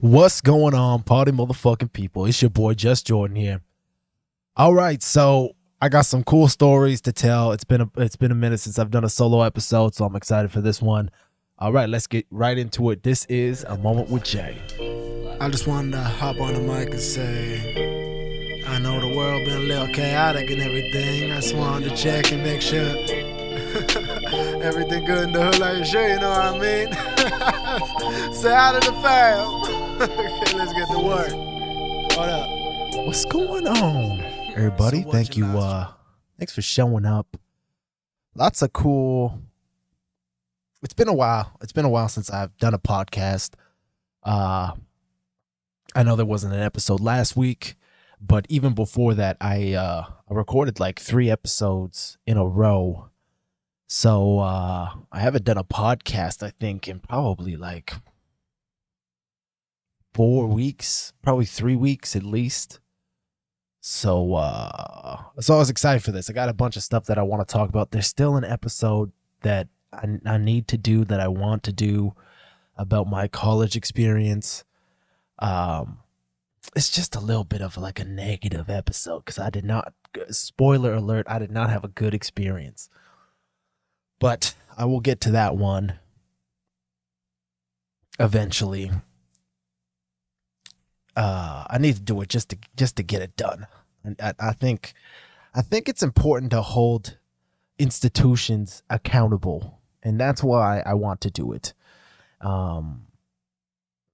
What's going on, party motherfucking people? It's your boy JusJrdn here. All right, so I got some cool stories to tell. It's been a minute since I've done a solo episode, so I'm excited for this one. All right, let's get right into it. This is A Moment with Jay. I just wanted to hop on the mic and say, I know the world been a little chaotic and everything. I just wanted to check and make sure everything good in the hood, like sure, you know what I mean? Say out of the fam. Okay, let's get to work. What up? What's going on, everybody? So Thank you. Thanks for showing up. Lots of cool. It's been a while. It's been a while since I've done a podcast. I know there wasn't an episode last week, but even before that, I recorded like 3 episodes in a row. So I haven't done a podcast, I think, in probably like 4 weeks, probably 3 weeks at least. So I was excited for this. I got a bunch of stuff that I want to talk about. There's still an episode that I need to do, that I want to do, about my college experience. It's just a little bit of like a negative episode because I did not, spoiler alert, I did not have a good experience. But I will get to that one eventually. I need to do it just to get it done. And I think it's important to hold institutions accountable, and that's why I want to do it.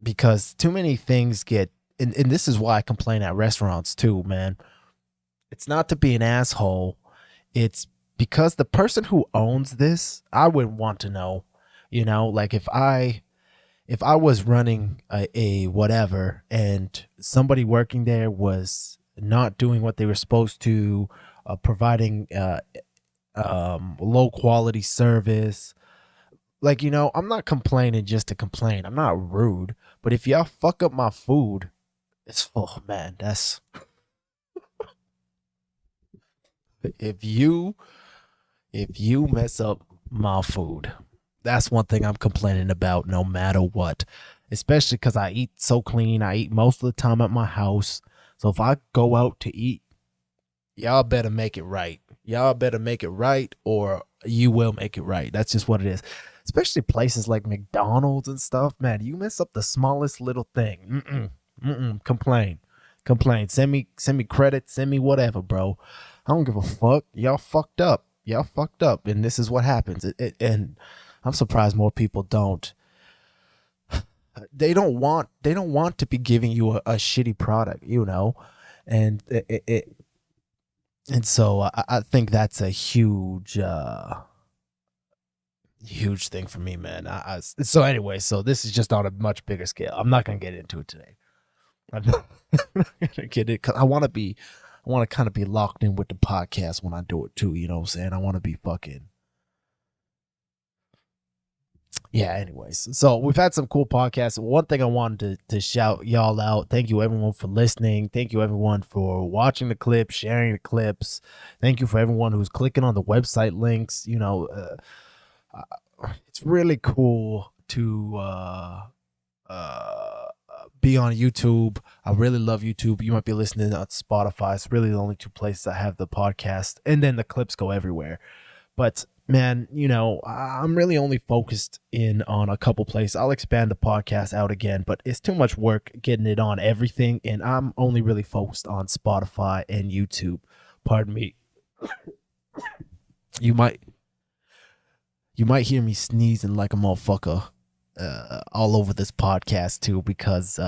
Because too many things get, and this is why I complain at restaurants too, man. It's not to be an asshole. It's because the person who owns this, I would want to know, like if I was running a whatever and somebody working there was not doing what they were supposed to, providing low quality service, like, I'm not complaining just to complain. I'm not rude, but if y'all fuck up my food, oh man, that's if you mess up my food, that's one thing I'm complaining about no matter what, especially because I eat so clean. I eat most of the time at my house. So if I go out to eat, y'all better make it right. Y'all better make it right, or you will make it right. That's just what it is. Especially places like McDonald's and stuff, man. You mess up the smallest little thing. Complain. Send me credit. Send me whatever, bro. I don't give a fuck. Y'all fucked up. And this is what happens. And I'm surprised more people don't. They don't want to be giving you a shitty product, and and so I think that's a huge thing for me, man. So anyway, so this is just on a much bigger scale. I'm not gonna get into it today. I'm not gonna get it because I want to kind of be locked in with the podcast when I do it too. You know what I'm saying? I want to be fucking. Yeah, anyways. So we've had some cool podcasts. One thing I wanted to shout y'all out. Thank you everyone for listening. Thank you everyone for watching the clips, sharing the clips. Thank you for everyone who's clicking on the website links. It's really cool to be on YouTube. I really love YouTube. You might be listening on Spotify. It's really the only 2 places I have the podcast, and then the clips go everywhere. But man, I'm really only focused in on a couple places. I'll expand the podcast out again, but it's too much work getting it on everything, and I'm only really focused on Spotify and YouTube. Pardon me. You might hear me sneezing like a motherfucker all over this podcast too, because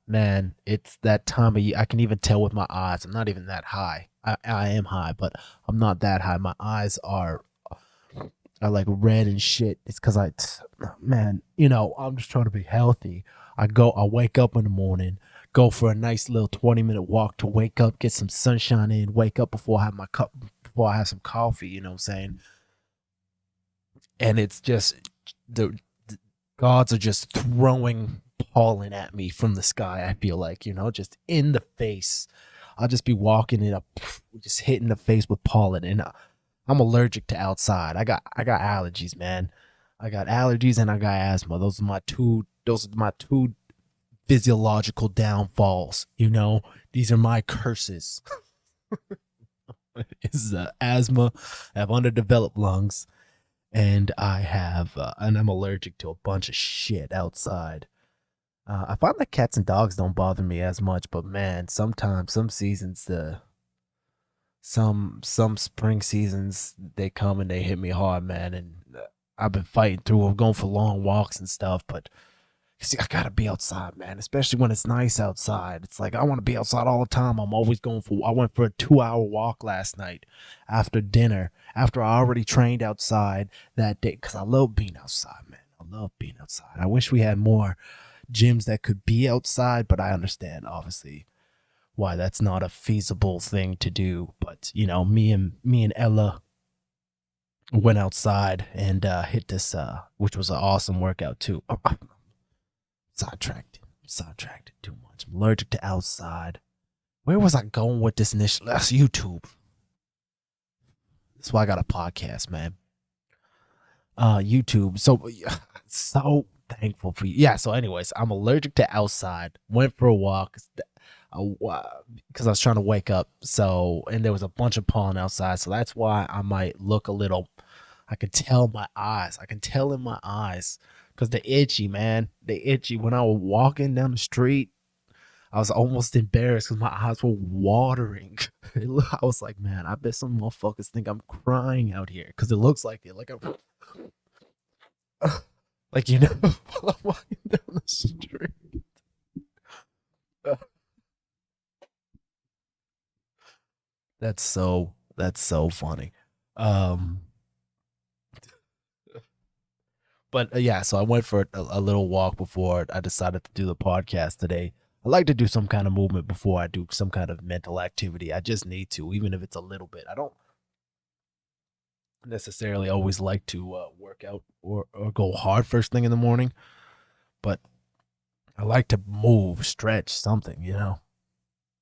man, it's that time of year. I can even tell with my eyes. I'm not even that high. I am high, but I'm not that high. My eyes are like red and shit. It's because I'm just trying to be healthy. I wake up in the morning, go for a nice little 20-minute walk to wake up, get some sunshine in, wake up before I have some coffee, you know what I'm saying? And it's just the gods are just throwing pollen at me from the sky. I feel like, just in the face. I'll just be walking and just hitting the face with pollen, and I'm allergic to outside. I got allergies, man. I got allergies and I got asthma. Those are my two physiological downfalls. These are my curses. Is asthma. I have underdeveloped lungs, and and I'm allergic to a bunch of shit outside. I find that cats and dogs don't bother me as much, but man, sometimes some seasons some spring seasons they come and they hit me hard, man. And I've been fighting through them, going for long walks and stuff, but see, I gotta be outside, man, especially when it's nice outside. It's like I want to be outside all the time. I'm always I went for a 2-hour walk last night after dinner, after I already trained outside that day, because I love being outside, man. I love being outside. I wish we had more gyms that could be outside, but I understand, obviously, why that's not a feasible thing to do. But me and Ella went outside and hit this, which was an awesome workout too. Sidetracked too much. I'm allergic to outside. Where was I going with this initially? That's YouTube. That's why I got a podcast, man. YouTube. So thankful for you. Yeah. So, anyways, I'm allergic to outside. Went for a walk because I was trying to wake up. And there was a bunch of pollen outside. So that's why I might look a little. I can tell my eyes. I can tell in my eyes. Because they're itchy, man. They itchy. When I was walking down the street, I was almost embarrassed because my eyes were watering. I was like, man, I bet some motherfuckers think I'm crying out here. Because it looks like it. Like I'm while I'm walking down the street. That's so funny. But yeah, so I went for a little walk before I decided to do the podcast today. I like to do some kind of movement before I do some kind of mental activity. I just need to, even if it's a little bit. I don't necessarily always like to work out or go hard first thing in the morning, but I like to move, stretch, something.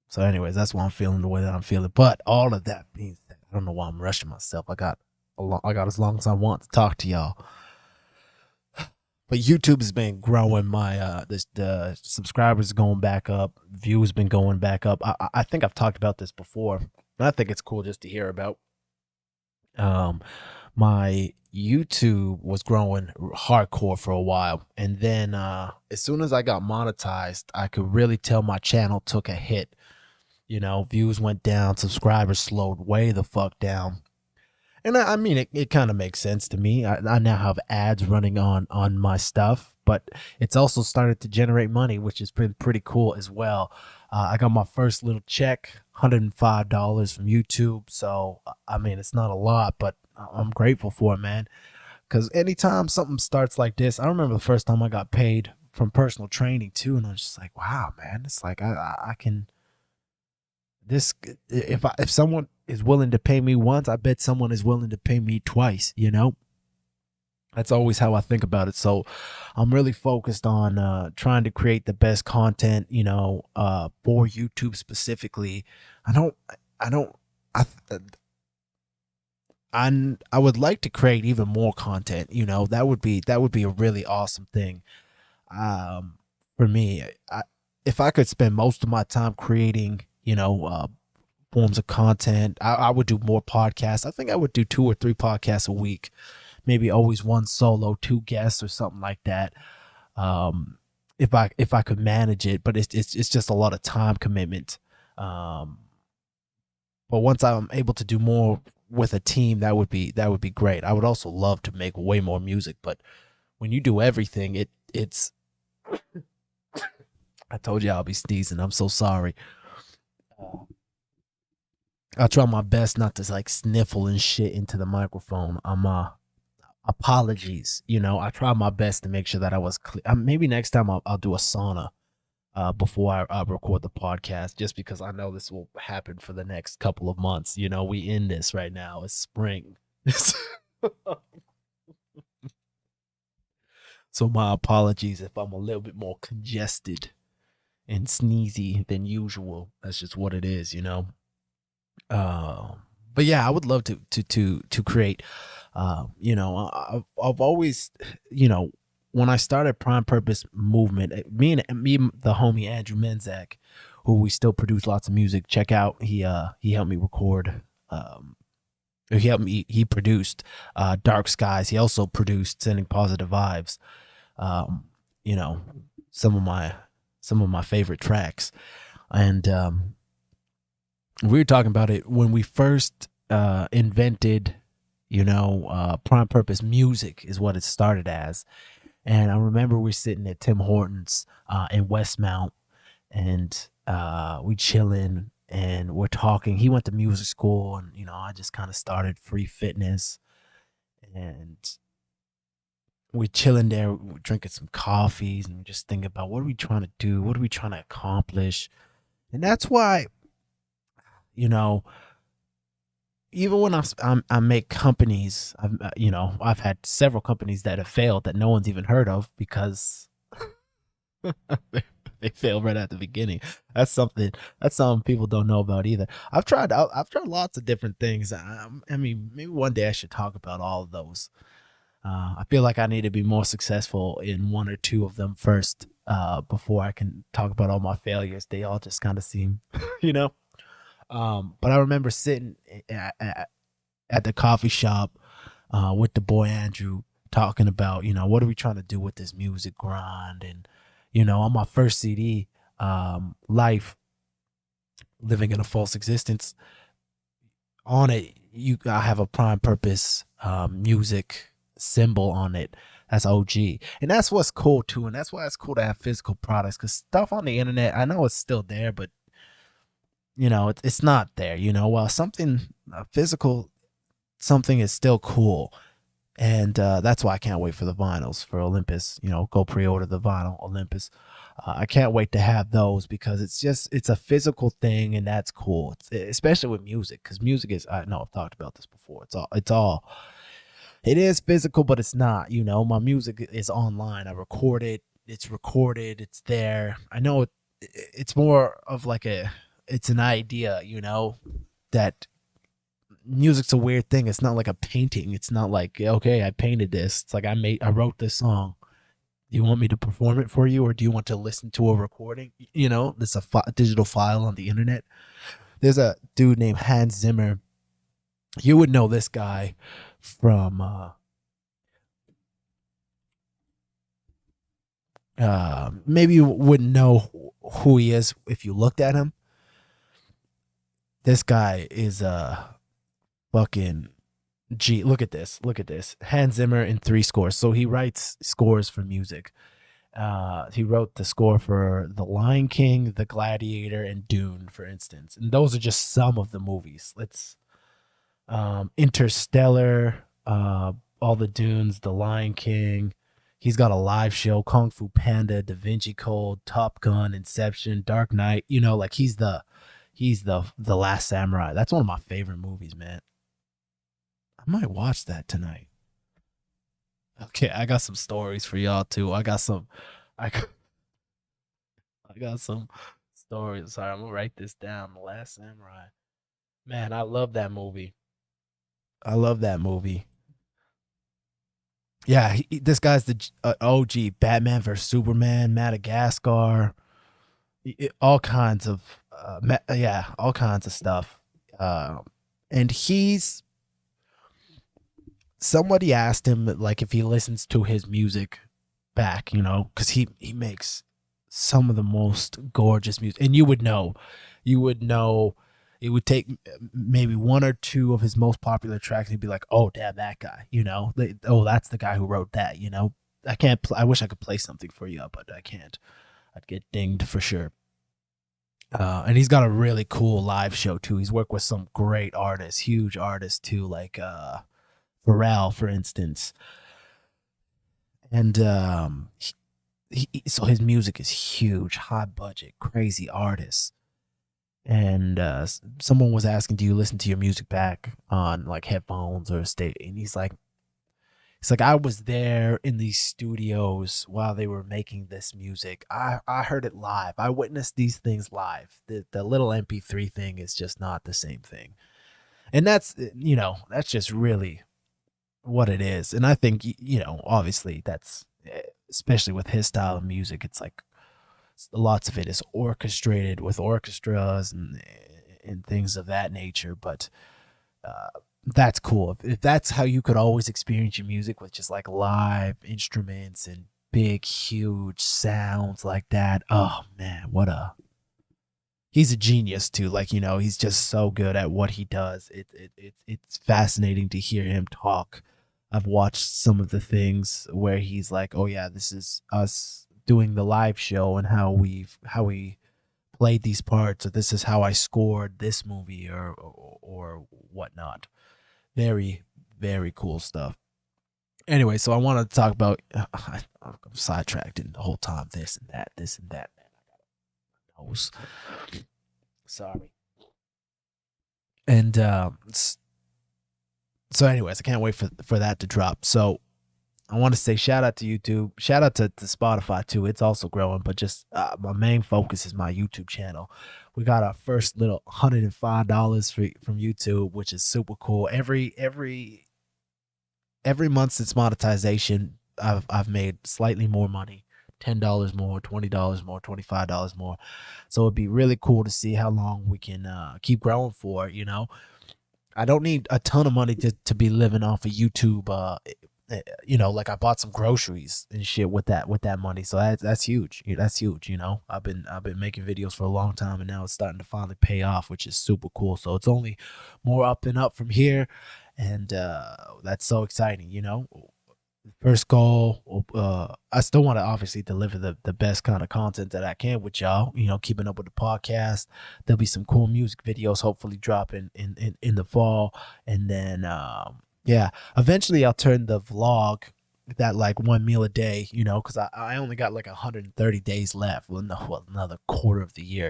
So anyways, that's why I'm feeling the way that I'm feeling. But all of that being said, I don't know why I'm rushing myself. I got as long as I want to talk to y'all. But YouTube has been growing. The subscribers are going back up. Views been going back up. I think I've talked about this before. And I think it's cool just to hear about. My YouTube was growing hardcore for a while. And then as soon as I got monetized, I could really tell my channel took a hit. Views went down. Subscribers slowed way the fuck down. And I mean, it kind of makes sense to me. I now have ads running on my stuff, but it's also started to generate money, which has been pretty cool as well. I got my first little check, $105 from YouTube. So, I mean, it's not a lot, but I'm grateful for it, man. Because anytime something starts like this, I remember the first time I got paid from personal training too. And I was just like, wow, man, it's like I can... if someone is willing to pay me once, I bet someone is willing to pay me twice. That's always how I think about it. So I'm really focused on trying to create the best content, for YouTube specifically. I would like to create even more content. That would be a really awesome thing. For me, if I could spend most of my time creating, forms of content, I would do more podcasts. I think I would do 2 or 3 podcasts a week, maybe always one solo, 2 guests or something like that. If I could manage it, but it's just a lot of time commitment. But once I'm able to do more with a team, that would be great. I would also love to make way more music, but when you do everything, it's I told you I'll be sneezing. I'm so sorry. I'll try my best not to sniffle and shit into the microphone. Apologies. I try my best to make sure that I was clear. Maybe next time I'll do a sauna before I record the podcast, just because I know this will happen for the next couple of months. We in this right now. It's spring. So my apologies if I'm a little bit more congested and sneezy than usual. That's just what it is, But yeah, I would love to create. I've always, when I started Prime Purpose Movement, me and the homie Andrew Menzak, who we still produce lots of music. Check out, he helped me record. He produced Dark Skies. He also produced Sending Positive Vibes. Um, you know, some of my favorite tracks. And we were talking about it when we first invented, Prime Purpose Music is what it started as. And I remember we're sitting at Tim Hortons in Westmount, and we chilling and we're talking. He went to music school, and I just kind of started free fitness, and we're chilling there, we're drinking some coffees, and we're just thinking about what are we trying to do, what are we trying to accomplish, and that's why, you know, even when I make companies, I've had several companies that have failed that no one's even heard of because they failed right at the beginning. That's something people don't know about either. I've tried lots of different things. I mean, maybe one day I should talk about all of those. I feel like I need to be more successful in one or two of them first before I can talk about all my failures. They all just kind of seem, you know. But I remember sitting at the coffee shop with the boy Andrew talking about, what are we trying to do with this music grind? And, on my first CD, Life, Living in a False Existence, on it, I have a Prime Purpose music symbol on it. That's OG. And that's what's cool too. And that's why it's cool to have physical products, because stuff on the internet, I know it's still there, but it's not there, while something physical, something is still cool. And that's why I can't wait for the vinyls for Olympus. Go pre-order the vinyl Olympus. I can't wait to have those because it's a physical thing, and that's cool. Especially with music, because music is, I know I've talked about this before. It is physical, but it's not. My music is online. I record it. It's recorded. It's there. I know it's more of like it's an idea, that music's a weird thing. It's not like a painting. It's not like, okay, I painted this. It's like I wrote this song. Do you want me to perform it for you, or do you want to listen to a recording? There's a digital file on the internet. There's a dude named Hans Zimmer. You would know this guy from maybe you wouldn't know who he is if you looked at him. This guy is fucking G. Look at this. Hans Zimmer in 3 scores. So he writes scores for music. He wrote the score for The Lion King, The Gladiator, and Dune, for instance. And those are just some of the movies. Let's Interstellar, all the Dunes, The Lion King. He's got a live show, Kung Fu Panda, Da Vinci Code, Top Gun, Inception, Dark Knight. Like he's the Last Samurai. That's one of my favorite movies, man. I might watch that tonight. Okay, I got some stories for y'all too. I got some stories. Sorry, I'm gonna write this down. The Last Samurai. Man, I love that movie. Yeah, this guy's the OG. Batman vs Superman, Madagascar, all kinds of all kinds of stuff. And somebody asked him like if he listens to his music back, because he makes some of the most gorgeous music, and you would know. It would take maybe 1 or 2 of his most popular tracks, and he'd be like, "Oh, damn, that guy!" Oh, that's the guy who wrote that. I can't. I wish I could play something for you, but I can't. I'd get dinged for sure. And he's got a really cool live show too. He's worked with some great artists, huge artists too, like Pharrell, for instance. And so his music is huge, high budget, crazy artists. And someone was asking, do you listen to your music back on like headphones or a state? And he's like, I was there in these studios while they were making this music. I heard it live. I witnessed these things live. The little MP3 thing is just not the same thing. And that's just really what it is. And I think, obviously that's especially with his style of music, it's like lots of it is orchestrated with orchestras and things of that nature. But that's cool. If that's how you could always experience your music, with just like live instruments and big, huge sounds like that. Oh man, he's a genius too. Like, he's just so good at what he does. It's fascinating to hear him talk. I've watched some of the things where he's like, "Oh yeah, this is us doing the live show and how we played these parts, or this is how I scored this movie, or whatnot." Very, very cool stuff. Anyway, so I wanted to talk about. I'm sidetracked in the whole time. This and that. This and that. Man, I got a nose. Sorry. And so, anyways, I can't wait for that to drop. So, I want to say shout out to YouTube, shout out to Spotify too. It's also growing, but just my main focus is my YouTube channel. We got our first little $105 from YouTube, which is super cool. Every month since monetization, I've made slightly more money. $10 more, $20 more, $25 more. So it'd be really cool to see how long we can keep growing for. I don't need a ton of money to be living off of YouTube. Like I bought some groceries and shit with that money. So that's huge. That's huge. I've been making videos for a long time, and now it's starting to finally pay off, which is super cool. So it's only more up and up from here, and that's so exciting. First goal, I still want to obviously deliver the best kind of content that I can with y'all, keeping up with the podcast. There'll be some cool music videos hopefully dropping in the fall. And then eventually I'll turn the vlog, that like one meal a day, because I only got like 130 days left. Well, no, another quarter of the year,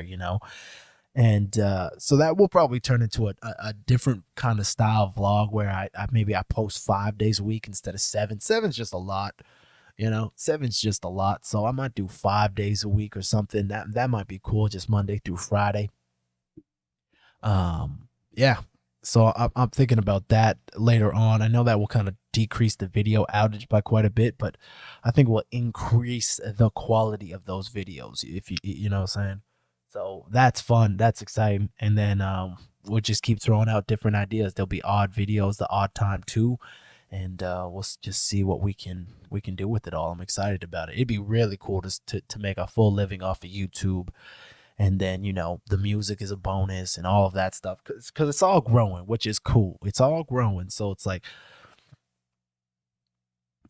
and so that will probably turn into a different kind of style vlog, where I maybe I post 5 days a week instead of 7. 7's just a lot, 7's just a lot. So I might do 5 days a week or something. That might be cool, just Monday through Friday. Yeah. So I'm thinking about that later on. I know that will kind of decrease the video outage by quite a bit, but I think will increase the quality of those videos, if you know what I'm saying. So that's fun. That's exciting. And then we'll just keep throwing out different ideas. There'll be odd videos, the odd time too. And we'll just see what we can do with it all. I'm excited about it. It'd be really cool to make a full living off of YouTube. And then, the music is a bonus and all of that stuff. Because it's all growing, which is cool. It's all growing. So it's like,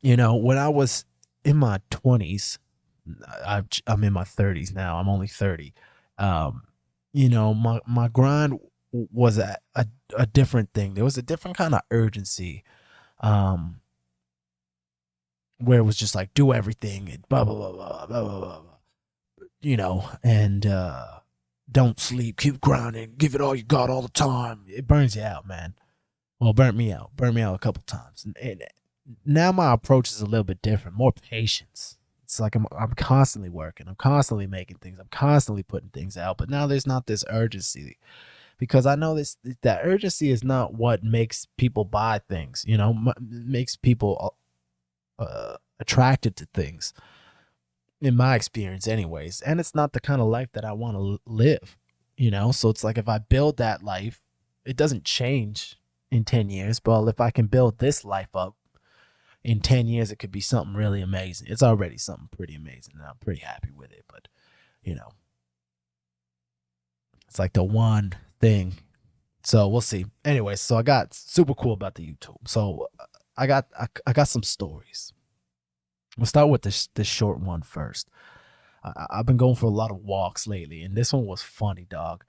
when I was in my 20s, I'm in my 30s now. I'm only 30. My grind was a different thing. There was a different kind of urgency, where it was just like, do everything and blah blah blah blah blah blah blah, and don't sleep, keep grinding, give it all you got all the time. It burns you out, man. Well, burnt me out a couple times, and now my approach is a little bit different, more patience. It's like I'm constantly working, I'm constantly making things, I'm constantly putting things out, but now there's not this urgency, because I know that urgency is not what makes people buy things, makes people attracted to things, in my experience anyways. And it's not the kind of life that I want to live, so it's like, if I build that life, it doesn't change in 10 years, but if I can build this life up in 10 years, it could be something really amazing. It's already something pretty amazing, and I'm pretty happy with it. But, it's like the one thing. So we'll see. Anyway, so I got super cool about the YouTube. So I got some stories. We'll start with this short one first. I've been going for a lot of walks lately, and this one was funny, dog.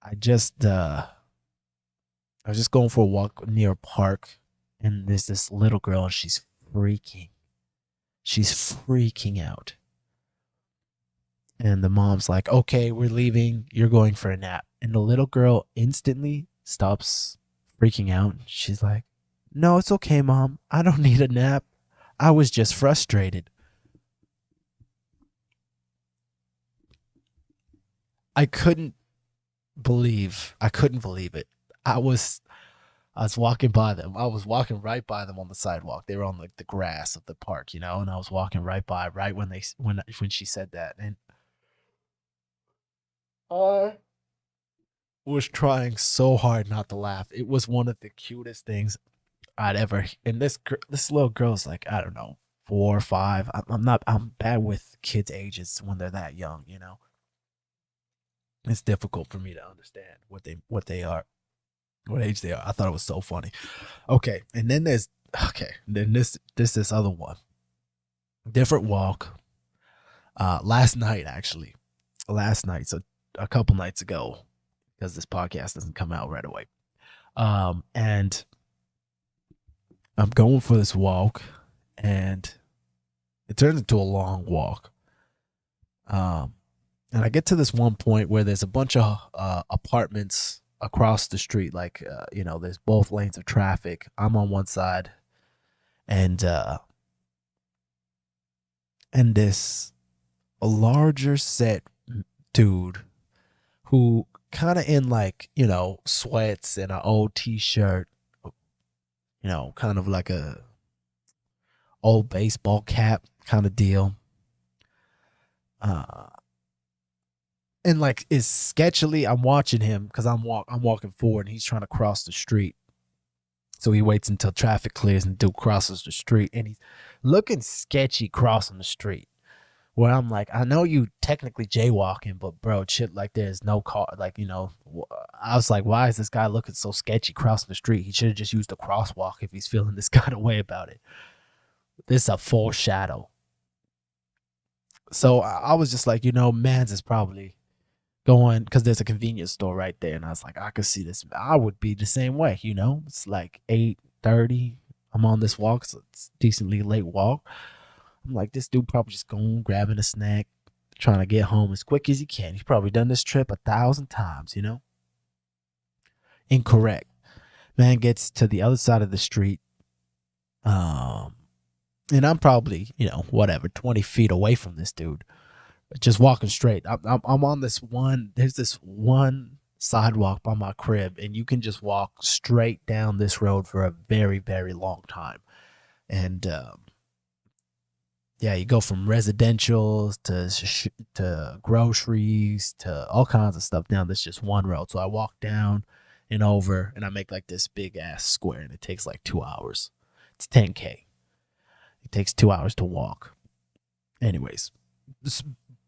I was just going for a walk near a park, and there's this little girl, and she's freaking out. And the mom's like, okay, we're leaving. You're going for a nap. And the little girl instantly stops freaking out. She's like, no, it's okay, Mom. I don't need a nap. I was just frustrated. I couldn't believe it. I was I was walking by them. I was walking right by them on the sidewalk. They were on like the grass of the park, you know, and I was walking right by right when she said that, and I was trying so hard not to laugh. It was one of the cutest things I'd ever. And this little girl's like, I don't know, 4 or 5. I'm bad with kids' ages when they're that young. You know, it's difficult for me to understand what they are, what age they are. I thought it was so funny. Okay, and then there's then this other one, different walk. Last night actually, so a couple nights ago, because this podcast doesn't come out right away. And I'm going for this walk, and it turns into a long walk. And I get to this one point where there's a bunch of apartments across the street. Like, there's both lanes of traffic. I'm on one side, and this larger set dude who kind of in like, sweats and an old t-shirt, kind of like a old baseball cap kind of deal. And like is sketchily, I'm watching him because I'm walking forward and he's trying to cross the street. So he waits until traffic clears and dude crosses the street, and he's looking sketchy crossing the street. Where I'm like, I know you technically jaywalking, but bro, shit, like there's no car. Like, I was like, why is this guy looking so sketchy crossing the street? He should have just used a crosswalk if he's feeling this kind of way about it. This is a foreshadow. So I was just like, Mans is probably going, because there's a convenience store right there. And I was like, I could see this. I would be the same way, It's like 8:30. I'm on this walk, so it's a decently late walk. I'm like, this dude probably just going, grabbing a snack, trying to get home as quick as he can. He's probably done this trip 1,000 times, Incorrect. Man gets to the other side of the street. And I'm probably, 20 feet away from this dude. Just walking straight. I'm on this one. There's this one sidewalk by my crib, and you can just walk straight down this road for a very, very long time. And, you go from residentials to groceries to all kinds of stuff down this just one road. So I walk down and over, and I make like this big ass square, and it takes like 2 hours. It's 10K. It takes 2 hours to walk. Anyways,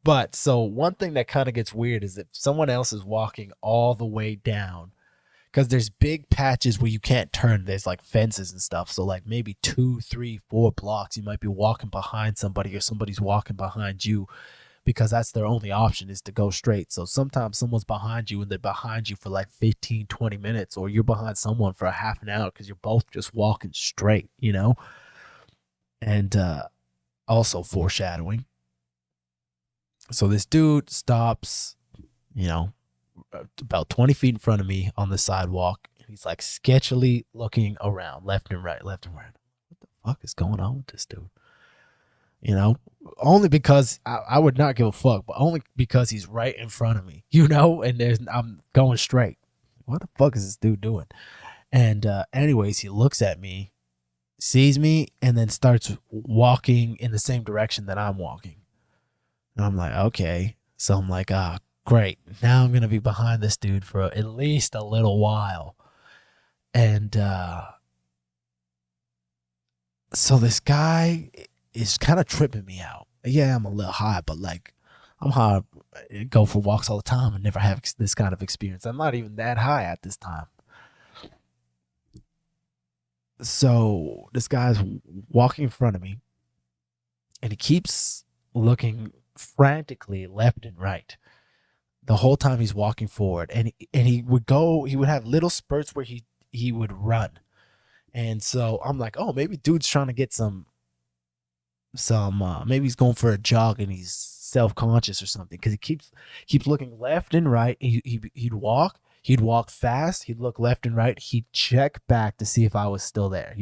but so one thing that kind of gets weird is if someone else is walking all the way down, because there's big patches where you can't turn. There's like fences and stuff. So like maybe 2, 3, 4 blocks, you might be walking behind somebody, or somebody's walking behind you, because that's their only option is to go straight. So sometimes someone's behind you and they're behind you for like 15, 20 minutes, or you're behind someone for a half an hour because you're both just walking straight, And also foreshadowing. So this dude stops, about 20 feet in front of me on the sidewalk. He's like sketchily looking around left and right. What the fuck is going on with this dude? Only because I would not give a fuck, but only because he's right in front of me, and I'm going straight. What the fuck is this dude doing? And anyways, he looks at me, sees me, and then starts walking in the same direction that I'm walking. And I'm like, okay. So I'm like, great. Now I'm going to be behind this dude for at least a little while. And so this guy is kind of tripping me out. Yeah, I'm a little high, but like I'm high. I go for walks all the time and never have this kind of experience. I'm not even that high at this time. So this guy's walking in front of me, and he keeps looking frantically left and right the whole time he's walking forward, and he would have little spurts where he would run. And so I'm like, oh, maybe dude's trying to get some maybe he's going for a jog and he's self-conscious or something, because he keeps looking left and right. He'd walk fast, he'd look left and right, he'd check back to see if I was still there.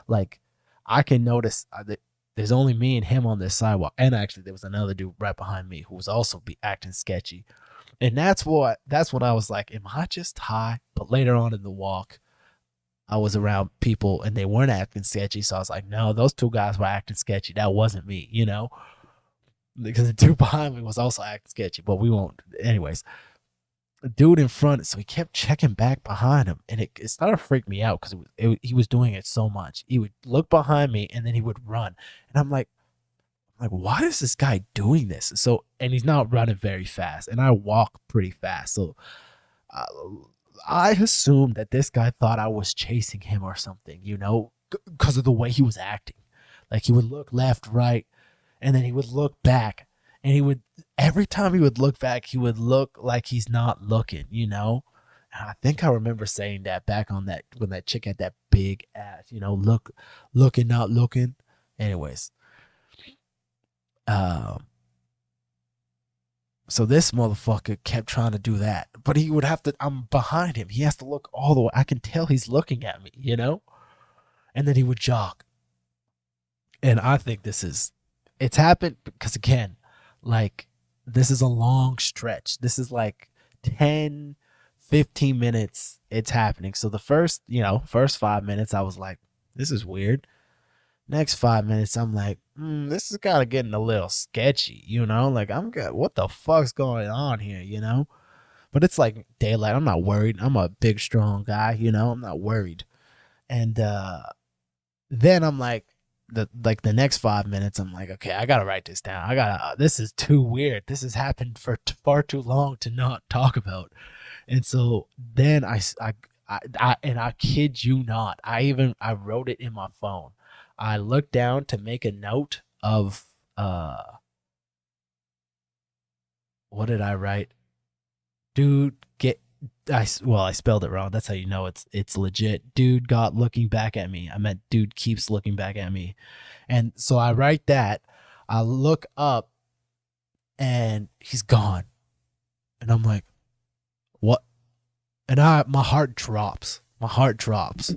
Like I can notice that there's only me and him on this sidewalk. And actually there was another dude right behind me who was also acting sketchy. And that's what I was like, am I just high? But later on in the walk, I was around people and they weren't acting sketchy. So I was like, no, those two guys were acting sketchy. That wasn't me, you know, because the dude behind me was also acting sketchy, but we won't. Anyways, the dude in front, so he kept checking back behind him, and it started to freak me out because he was doing it so much. He would look behind me and then he would run. And I'm like, why is this guy doing this? So, and he's not running very fast, and I walk pretty fast. So uh, I assumed that this guy thought I was chasing him or something, you know, because of the way he was acting. Like he would look left, right, and then he would look back, and he would every time he would look back, he would look like he's not looking, you know. And I think I remember saying that back on that when that chick had that big ass, you know, looking, not looking. Anyways, um, so this motherfucker kept trying to do that, but he would have to. I'm behind him. He has to look all the way. I can tell he's looking at me, you know. And then he would jog. And I think it's happened because again, like this is a long stretch. This is like 10, 15 minutes. It's happening. So the first 5 minutes, I was like, this is weird. Next 5 minutes, I'm like, this is kind of getting a little sketchy, you know? Like, what the fuck's going on here, you know? But it's like daylight. I'm not worried. I'm a big, strong guy, you know? I'm not worried. And then I'm like, the next 5 minutes, I'm like, okay, I gotta write this down. This is too weird. This has happened for far too long to not talk about. And so then I kid you not, I wrote it in my phone. I looked down to make a note of what did I write? Dude, I spelled it wrong. That's how you know it's legit. Dude got looking back at me. I meant dude keeps looking back at me. And so I write that. I look up and he's gone. And I'm like, what? And my heart drops. My heart drops.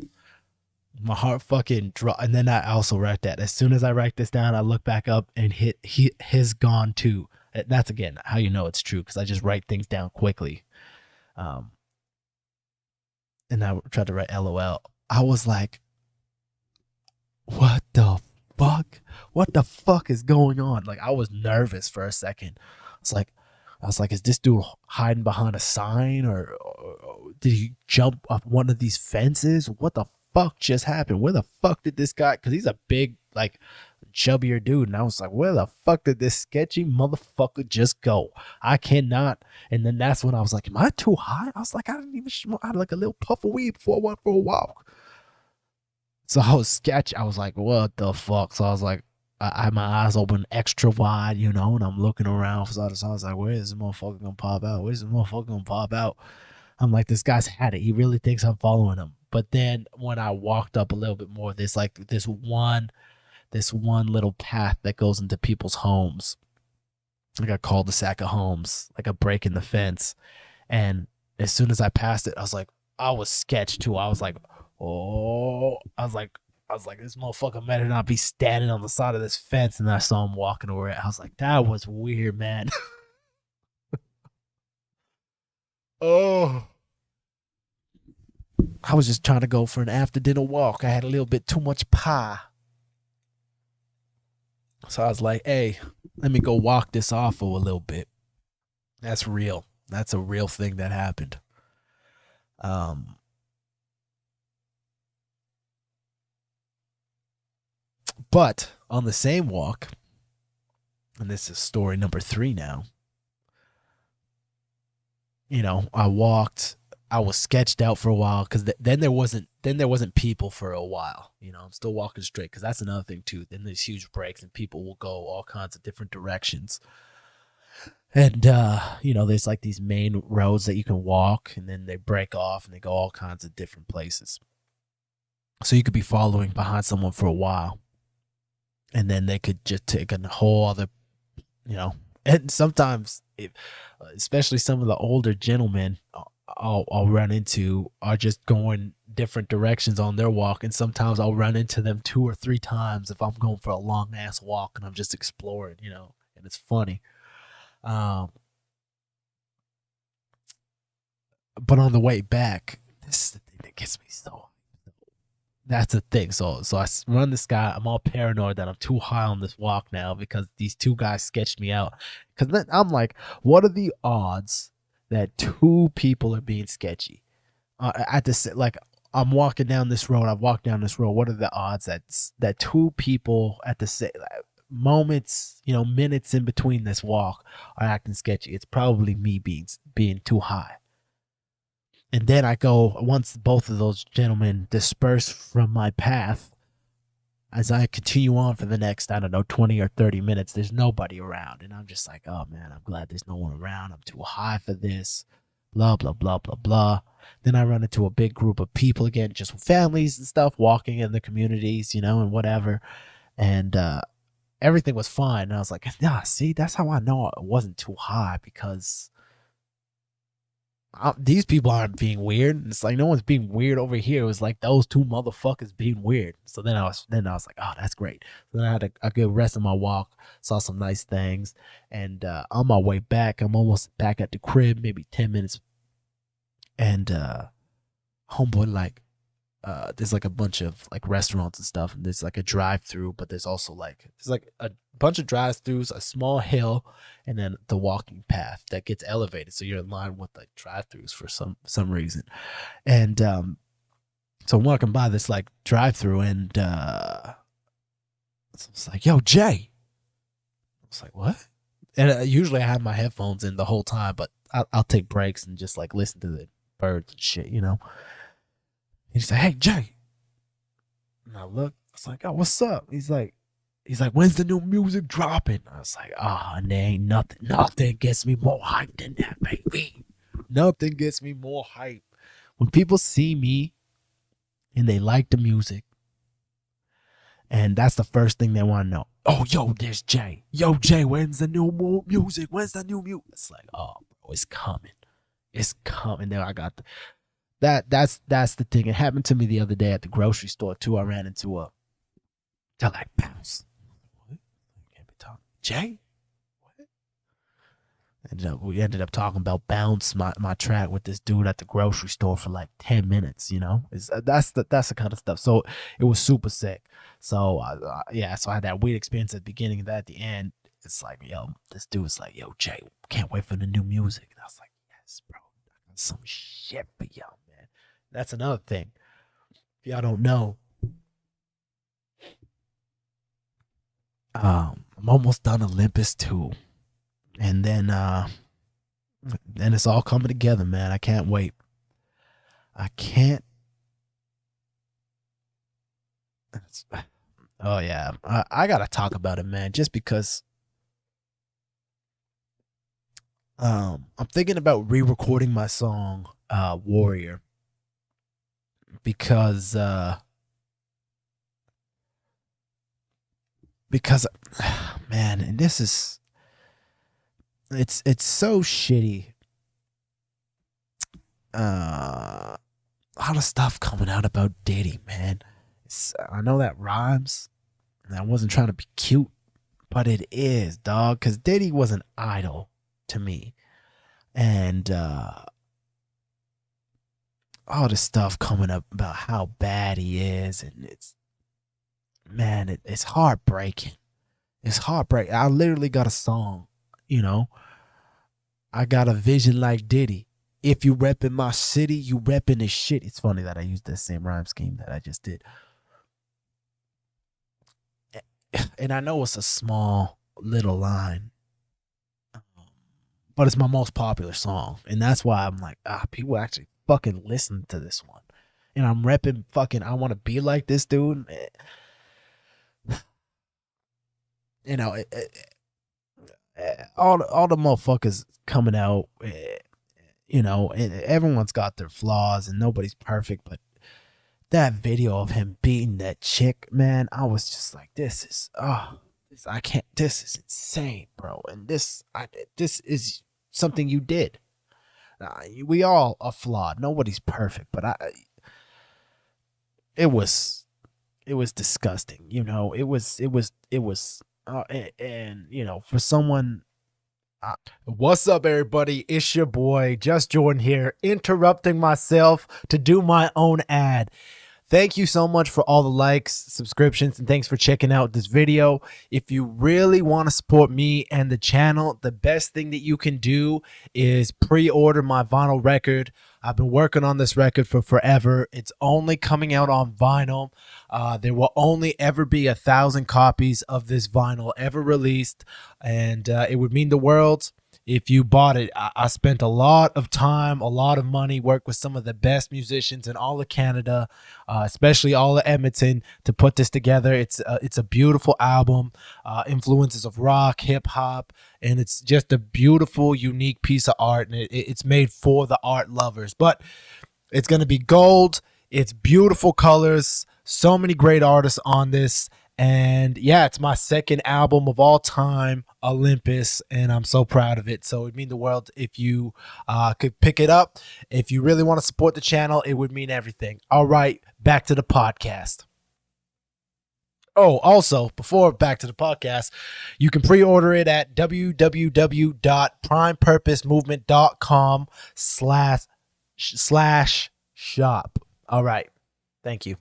My heart fucking drop. And then I also write that. As soon as I write this down, I look back up and his gone too. That's again how you know it's true because I just write things down quickly. And I tried to write LOL. I was like, what the fuck? What the fuck is going on? Like I was nervous for a second. I was like, is this dude hiding behind a sign or did he jump off one of these fences? What the fuck just happened? Where the fuck did this guy? Because he's a big, like, chubbier dude. And I was like, where the fuck did this sketchy motherfucker just go? I cannot. And then that's when I was like, am I too high? I was like, I didn't even smoke. I had like a little puff of weed before I went for a walk. So I was sketchy. I was like, what the fuck? So I was like, I had my eyes open extra wide, you know, and I'm looking around. So I was like, where is this motherfucker gonna pop out? Where's this motherfucker gonna pop out? I'm like, this guy's had it. He really thinks I'm following him. But then when I walked up a little bit more, there's like this one little path that goes into people's homes. Like a cul-de-sac of homes, like a break in the fence. And as soon as I passed it, I was sketched too. I was like, oh, I was like, this motherfucker better not be standing on the side of this fence. And I saw him walking over it. I was like, that was weird, man. Oh. I was just trying to go for an after dinner walk. I had a little bit too much pie. So I was like, hey, let me go walk this off for a little bit. That's real. That's a real thing that happened. But on the same walk, and this is story number 3 now, you know, I was sketched out for a while because then there wasn't people for a while. You know, I'm still walking straight because that's another thing too. Then there's huge breaks and people will go all kinds of different directions. And you know, there's like these main roads that you can walk, and then they break off and they go all kinds of different places. So you could be following behind someone for a while, and then they could just take a whole other, you know. And sometimes, especially some of the older gentlemen I'll run into are just going different directions on their walk, and sometimes I'll run into them 2 or 3 times if I'm going for a long ass walk and I'm just exploring, you know, and it's funny. But on the way back, this is the thing that gets me so That's a thing. So I run this guy. I'm all paranoid that I'm too high on this walk now because these two guys sketched me out. Because then I'm like, what are the odds that two people are being sketchy? At this, like, I'm walking down this road. I've walked down this road. What are the odds that two people at the same moments, minutes in between this walk are acting sketchy? It's probably me being too high. And then I go, once both of those gentlemen disperse from my path, as I continue on for the next, 20 or 30 minutes, there's nobody around. And I'm just like, oh man, I'm glad there's no one around. I'm too high for this. Blah, blah, blah, blah, blah. Then I run into a big group of people again, just families and stuff, walking in the communities, and whatever. And everything was fine. And I was like, nah, see, that's how I know it wasn't too high, because these people aren't being weird. It's like no one's being weird over here. It was like those two motherfuckers being weird. So then I was like, oh, that's great. So then I had a good rest of my walk, saw some nice things, and on my way back, I'm almost back at the crib, maybe 10 minutes, and homeboy, there's like a bunch of like restaurants and stuff, and there's like a drive-through, but there's also there's a bunch of drive-throughs, a small hill, and then the walking path that gets elevated, so you're in line with like drive-throughs for some reason. And so I'm walking by this like drive-through, and it's like, yo, Jay. I was like, what? And usually I have my headphones in the whole time, but I'll take breaks and just like listen to the birds and shit, He said, hey, Jay. And I looked. I was like, oh, what's up? He's like, when's the new music dropping? I was like, and there ain't nothing. Nothing gets me more hype than that, baby. Nothing gets me more hype. When people see me and they like the music, and that's the first thing they want to know. Oh, yo, there's Jay. Yo, Jay, when's the new music? When's the new music? It's like, oh, bro, it's coming. It's coming. There I got that's the thing. It happened to me the other day at the grocery store too. I ran into they're like, bounce. What? Can't be talking. Jay? What? And we ended up talking about Bounce, my track with this dude at the grocery store for like 10 minutes, that's the kind of stuff. So it was super sick. So so I had that weird experience at the beginning, and that at the end, it's like, yo, this dude's like, yo, Jay, can't wait for the new music. And I was like, yes, bro, I got some shit for y'all. That's another thing. If y'all don't know, I'm almost done Olympus 2. And then it's all coming together, man. I can't wait. Oh yeah. I gotta talk about it, man, just because I'm thinking about re-recording my song Warrior. Because man, and this is it's so shitty. A lot of stuff coming out about Diddy, man. I know that rhymes, and I wasn't trying to be cute, but it is, dog, because Diddy was an idol to me. And all this stuff coming up about how bad he is, and it's heartbreaking. It's heartbreaking. I literally got a song, I got a vision like Diddy. If you reppin' my city, you reppin' this shit. It's funny that I used the same rhyme scheme that I just did. And I know it's a small little line, but it's my most popular song. And that's why I'm like, people actually fucking listen to this one. And I'm repping fucking, I want to be like this dude. All the motherfuckers coming out, and everyone's got their flaws and nobody's perfect, but that video of him beating that chick, man, I was just like, this is insane, bro. And this is something you did. We all are flawed. Nobody's perfect, but it was disgusting. It was, and for someone. What's up, everybody? It's your boy JusJrdn here, interrupting myself to do my own ad. Thank you so much for all the likes, subscriptions, and thanks for checking out this video. If you really want to support me and the channel, the best thing that you can do is pre-order my vinyl record. I've been working on this record for forever. It's only coming out on vinyl. There will only ever be 1,000 copies of this vinyl ever released, and it would mean the world if you bought it. I spent a lot of time, a lot of money, worked with some of the best musicians in all of Canada, especially all of Edmonton, to put this together. It's a beautiful album, influences of rock, hip hop, and it's just a beautiful, unique piece of art, and it's made for the art lovers. But it's going to be gold. It's beautiful colors, so many great artists on this. And yeah, it's my second album of all time, Olympus, and I'm so proud of it. So it would mean the world if you could pick it up. If you really want to support the channel, it would mean everything. All right, back to the podcast. Oh, also, before back to the podcast, you can pre-order it at www.primepurposemovement.com/shop. All right, thank you.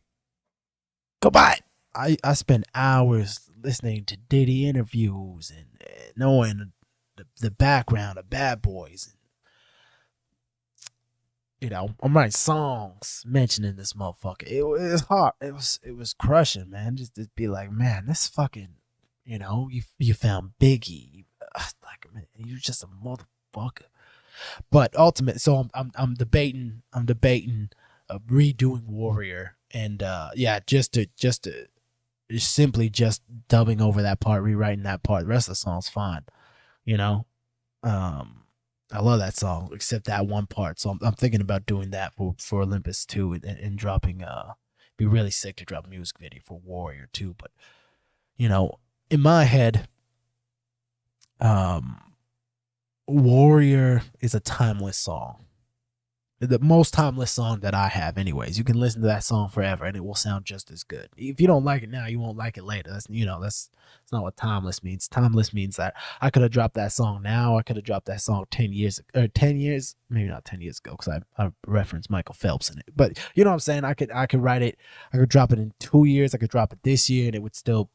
Goodbye. I spent hours listening to Diddy interviews and knowing the background of Bad Boys. You know, I'm writing songs mentioning this motherfucker. It was hard. It was crushing, man. Just to be like, man, this fucking, you know, you found Biggie. Like, man, you're just a motherfucker. But ultimately, so I'm debating redoing Warrior, and yeah, just simply just dubbing over that part, rewriting that part. The rest of the song's fine, you know. I love that song except that one part. So I'm thinking about doing that for Olympus too, and dropping. Be really sick to drop a music video for Warrior too. But you know, in my head, Warrior is a timeless song. The most timeless song that I have anyways. You can listen to that song forever and it will sound just as good. If you don't like it now, you won't like it later. That's not what timeless means. Timeless means that I could have dropped that song now. I could have dropped that song 10 years, maybe not 10 years ago, because I referenced Michael Phelps in it. But you know what I'm saying? I could write it, I could drop it in 2 years, I could drop it this year, and it would still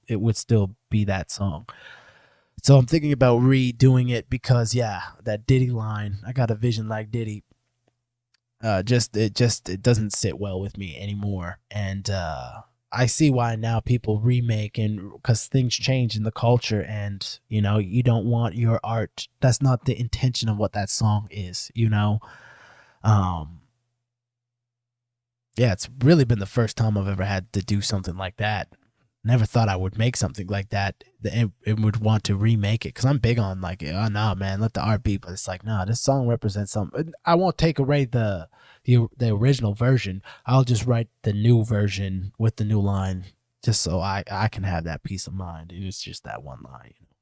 be that song. So I'm thinking about redoing it because yeah, that Diddy line, I got a vision like Diddy. It doesn't sit well with me anymore, and I see why now people remake, and because things change in the culture, and you know, you don't want your art. That's not the intention of what that song is, you know. Yeah, it's really been the first time I've ever had to do something like that. Never thought I would make something like that and would want to remake it, because I'm big on like, oh nah, man, let the art be. But it's like, nah, this song represents something. I won't take away the original version. I'll just write the new version with the new line, just so I can have that peace of mind. It was just that one line, you know.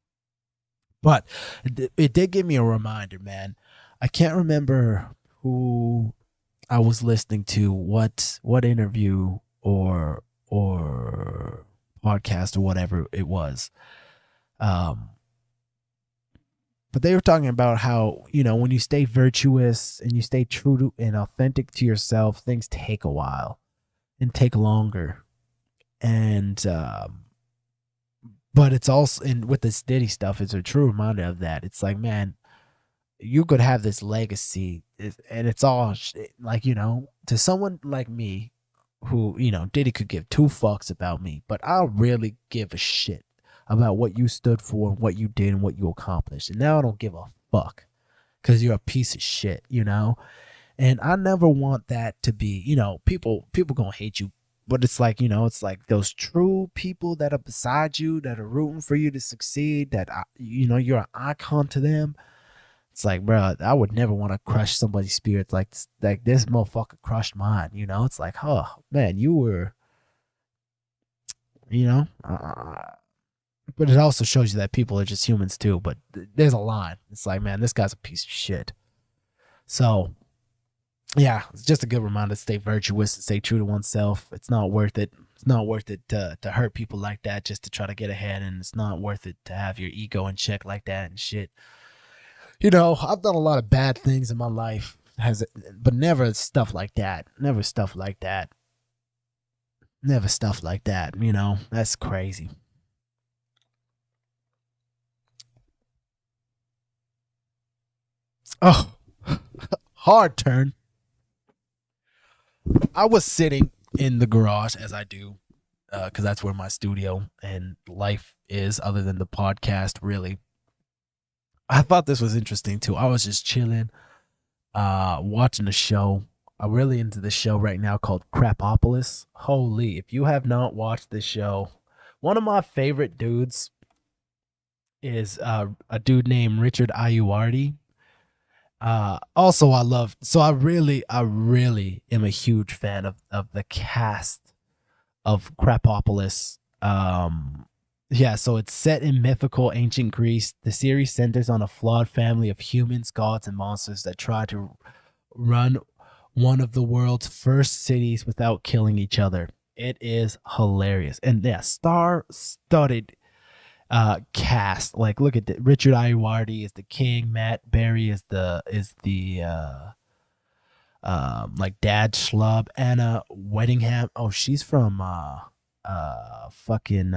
But it did give me a reminder, man. I can't remember who I was listening to, what interview or podcast or whatever it was, but they were talking about how, you know, when you stay virtuous and you stay true to and authentic to yourself, things take a while and take longer. And but it's also, and with this Diddy stuff, it's a true reminder of that. It's like, man, you could have this legacy, and it's all like, you know, to someone like me, who, you know, Diddy could give two fucks about me, but I'll really give a shit about what you stood for and what you did and what you accomplished. And now I don't give a fuck because you're a piece of shit, you know? And I never want that to be, you know, people gonna hate you, but it's like, you know, it's like those true people that are beside you, that are rooting for you to succeed, that, you know, you're an icon to them. It's like, bro, I would never want to crush somebody's spirit like this motherfucker crushed mine, you know? It's like, oh, man, you were, you know? But it also shows you that people are just humans too, but there's a line. It's like, man, this guy's a piece of shit. So, yeah, it's just a good reminder to stay virtuous and stay true to oneself. It's not worth it. It's not worth it to hurt people like that just to try to get ahead, and it's not worth it to have your ego in check like that and shit. You know, I've done a lot of bad things in my life, but never stuff like that. Never stuff like that. Never stuff like that, you know. That's crazy. Oh, hard turn. I was sitting in the garage as I do, because that's where my studio and life is, other than the podcast, really. I thought this was interesting too. I was just chilling, watching a show. I'm really into this show right now called Crapopolis. Holy, if you have not watched this show, one of my favorite dudes is a dude named Richard Ayoade. Also, I really am a huge fan of the cast of Crapopolis. Yeah, so it's set in mythical ancient Greece. The series centers on a flawed family of humans, gods, and monsters that try to run one of the world's first cities without killing each other. It is hilarious. And yeah, star-studded cast. Like, look at Richard Ayoade is the king, Matt Berry is the like dad schlub, Anna Weddingham. Oh, she's from fucking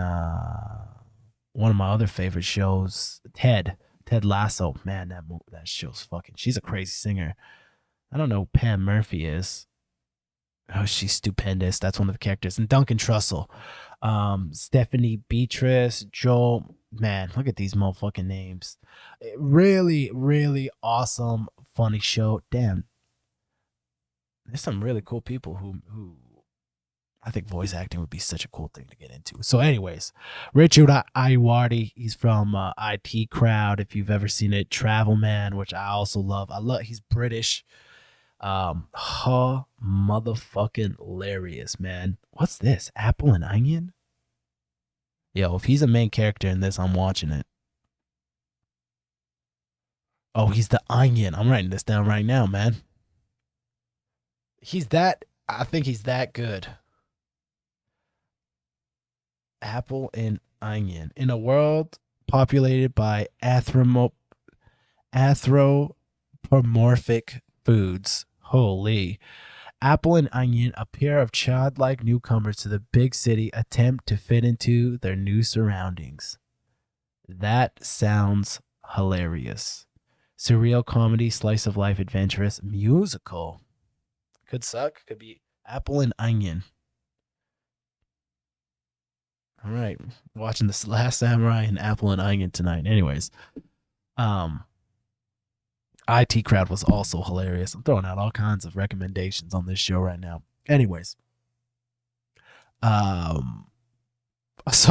one of my other favorite shows, Ted Lasso. Man, that show's fucking. She's a crazy singer. I don't know who Pam Murphy is. Oh, she's stupendous. That's one of the characters. And Duncan Trussell, Stephanie Beatrice, Joel. Man, look at these motherfucking names. Really, really awesome, funny show. Damn, there's some really cool people who I think voice acting would be such a cool thing to get into. So, anyways, Richard Ayoade, he's from IT Crowd. If you've ever seen it, Travel Man, which I also love. He's British. Motherfucking hilarious, man. What's this? Apple and Onion? Yo, if he's a main character in this, I'm watching it. Oh, he's the Onion. I'm writing this down right now, man. I think he's that good. Apple and Onion. In a world populated by anthropomorphic foods. Holy. Apple and Onion, a pair of childlike newcomers to the big city, attempt to fit into their new surroundings. That sounds hilarious. Surreal comedy, slice of life, adventurous, musical. Could suck. Could be Apple and Onion. All right. Watching The Last Samurai and Apple and Onion tonight. Anyways. IT Crowd was also hilarious. I'm throwing out all kinds of recommendations on this show right now. Anyways. So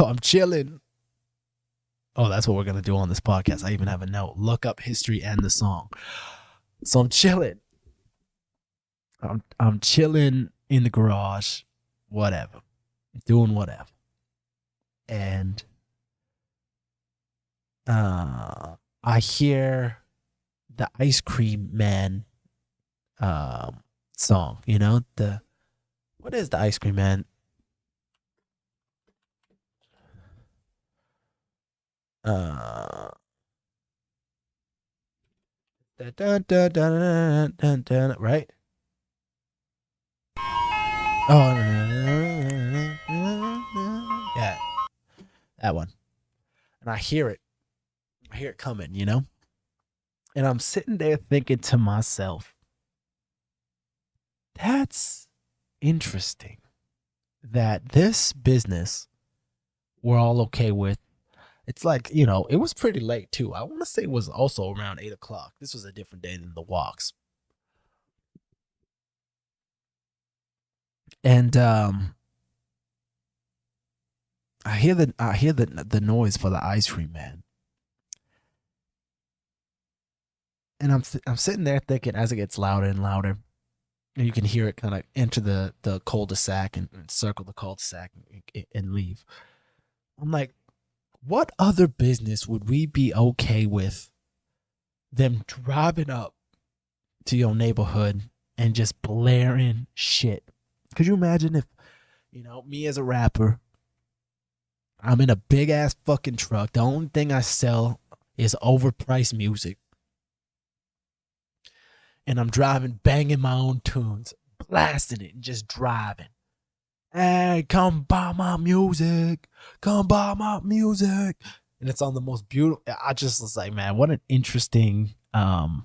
I'm chilling. Oh, that's what we're going to do on this podcast. I even have a note. Look up history and the song. So I'm chilling. I'm chilling in the garage. Whatever. Doing whatever. And I hear the Ice Cream Man song, you know, what is the Ice Cream Man? Right? Oh, yeah, that one. And I hear it coming, you know? And I'm sitting there thinking to myself, that's interesting that this business we're all okay with. It's like, you know, it was pretty late too. I want to say it was also around 8:00. This was a different day than the walks. And I hear the noise for the Ice Cream Man. And I'm sitting there thinking, as it gets louder and louder, and you can hear it kind of enter the cul-de-sac and circle the cul-de-sac and leave. I'm like, what other business would we be okay with them driving up to your neighborhood and just blaring shit? Could you imagine if, you know, me as a rapper, I'm in a big ass fucking truck. The only thing I sell is overpriced music. And I'm driving, banging my own tunes, blasting it, and just driving. Hey, come buy my music. Come buy my music. And it's on the most beautiful. I just was like, man, what an interesting um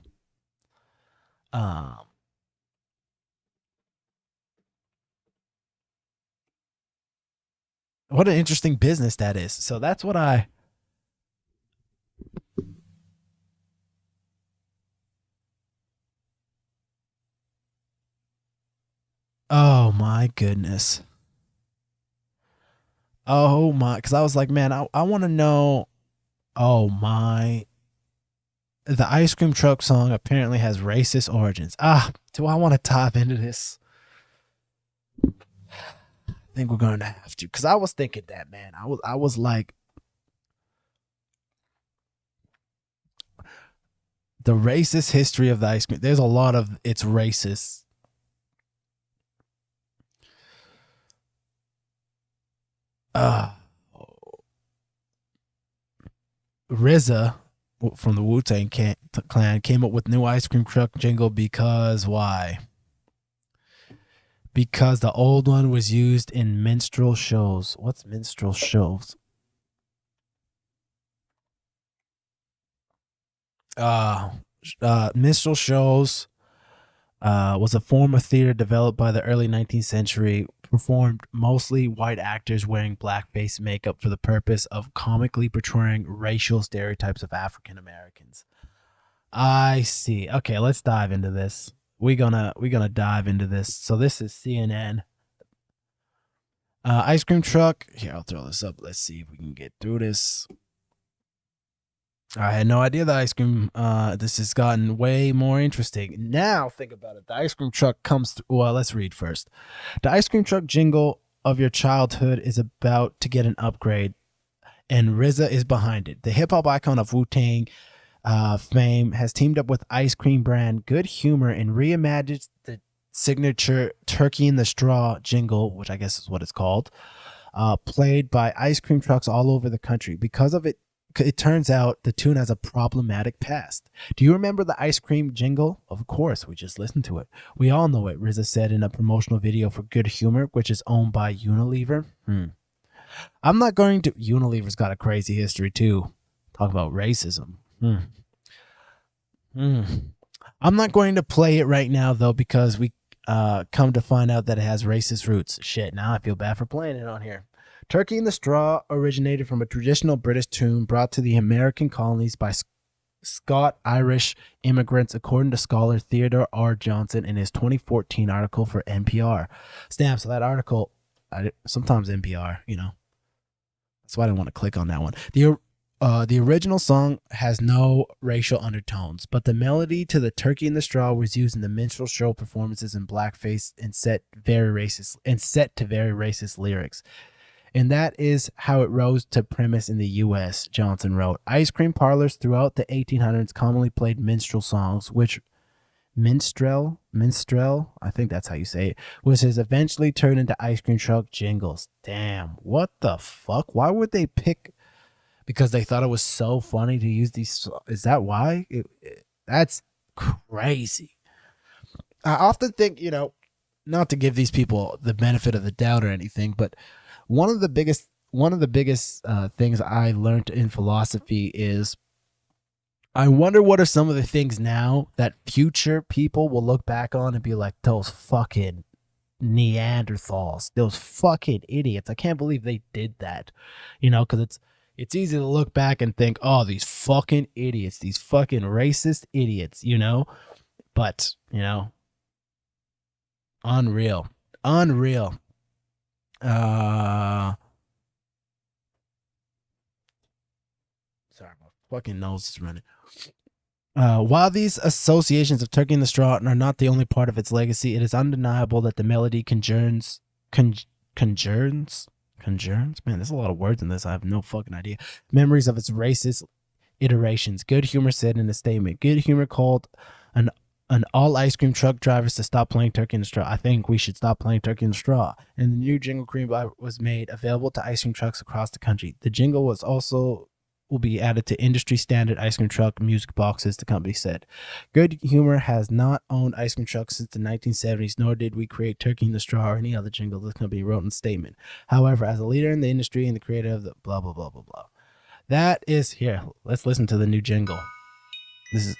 what an interesting business that is. So that's what I oh my goodness. Oh my, because I was like, man, I want to know. Oh my, the ice cream truck song apparently has racist origins. Do I want to dive into this? I think we're going to have to, because I was thinking that, man. I was like, the racist history of the ice cream. There's a lot of it's racist. Uh RZA from the Wu-Tang Clan came up with new ice cream truck jingle because why? Because the old one was used in minstrel shows. What's minstrel shows? Uh, minstrel shows was a form of theater developed by the early 19th century, performed mostly white actors wearing blackface makeup for the purpose of comically portraying racial stereotypes of African Americans. I see. Okay, let's dive into this. We're gonna dive into this. So this is CNN. Ice cream truck. Here, I'll throw this up. Let's see if we can get through this. I had no idea the ice cream. This has gotten way more interesting. Now think about it. The ice cream truck comes through. Well, let's read first. The ice cream truck jingle of your childhood is about to get an upgrade, and RZA is behind it. The hip hop icon of Wu-Tang fame has teamed up with ice cream brand Good Humor and reimagined the signature "Turkey in the Straw" jingle, which I guess is what it's called, played by ice cream trucks all over the country. Because of it, it turns out the tune has a problematic past. Do you remember the ice cream jingle? Of course, we just listened to it. We all know it, RZA said in a promotional video for Good Humor, which is owned by Unilever. I'm not going to. Unilever's got a crazy history too. Talk about racism. I'm not going to play it right now though, because we come to find out that it has racist roots. Shit, now I feel bad for playing it on here. Turkey in the Straw originated from a traditional British tune brought to the American colonies by Scot-Irish immigrants, according to scholar Theodore R. Johnson in his 2014 article for NPR. Stamp, so that article, sometimes NPR, that's why I didn't want to click on that one. The original song has no racial undertones, but the melody to the Turkey in the Straw was used in the minstrel show performances in blackface and set to very racist lyrics. And that is how it rose to premise in the U.S., Johnson wrote. Ice cream parlors throughout the 1800s commonly played minstrel songs, which minstrel, I think that's how you say it, which has eventually turned into ice cream truck jingles. Damn, what the fuck? Why would they pick? Because they thought it was so funny to use these. Is that why? That's crazy. I often think, not to give these people the benefit of the doubt or anything, but one of the biggest things I learned in philosophy is I wonder what are some of the things now that future people will look back on and be like, those fucking Neanderthals, those fucking idiots. I can't believe they did that, because it's easy to look back and think, oh, these fucking idiots, these fucking racist idiots, but, unreal. Sorry, my fucking nose is running. While these associations of Turkey in the Straw are not the only part of its legacy, it is undeniable that the melody conjures. Man, there's a lot of words in this. I have no fucking idea. Memories of its racist iterations. Good Humor said in a statement. Good Humor called an all ice cream truck drivers to stop playing Turkey in the Straw. I think we should stop playing Turkey in the Straw. And the new jingle cream was made available to ice cream trucks across the country. The jingle was also will be added to industry standard ice cream truck music boxes, the company said. Good Humor has not owned ice cream trucks since the 1970s, nor did we create Turkey in the Straw or any other jingle, the company wrote in a statement. However, as a leader in the industry and the creator of the blah, blah, blah, blah, blah. That is here. Let's listen to the new jingle. This is.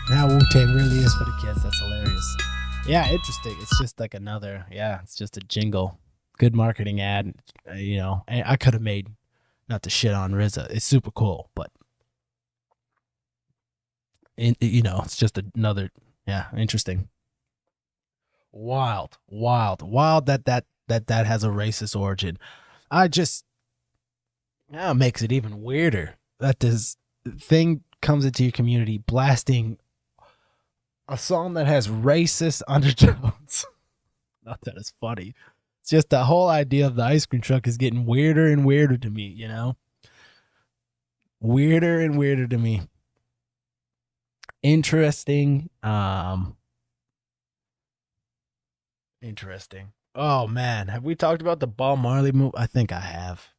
Now Wu-Tang really is for the kids. That's hilarious. Yeah, interesting. It's just like another, it's just a jingle. Good marketing ad. And I could have made, not to shit on RZA. It's super cool, but it's just another, interesting. Wild that has a racist origin. Now it makes it even weirder that this thing comes into your community blasting a song that has racist undertones. Not that it's funny. It's just the whole idea of the ice cream truck is getting weirder and weirder to me, Weirder and weirder to me. Interesting. Interesting. Oh, man. Have we talked about the Bob Marley movie? I think I have.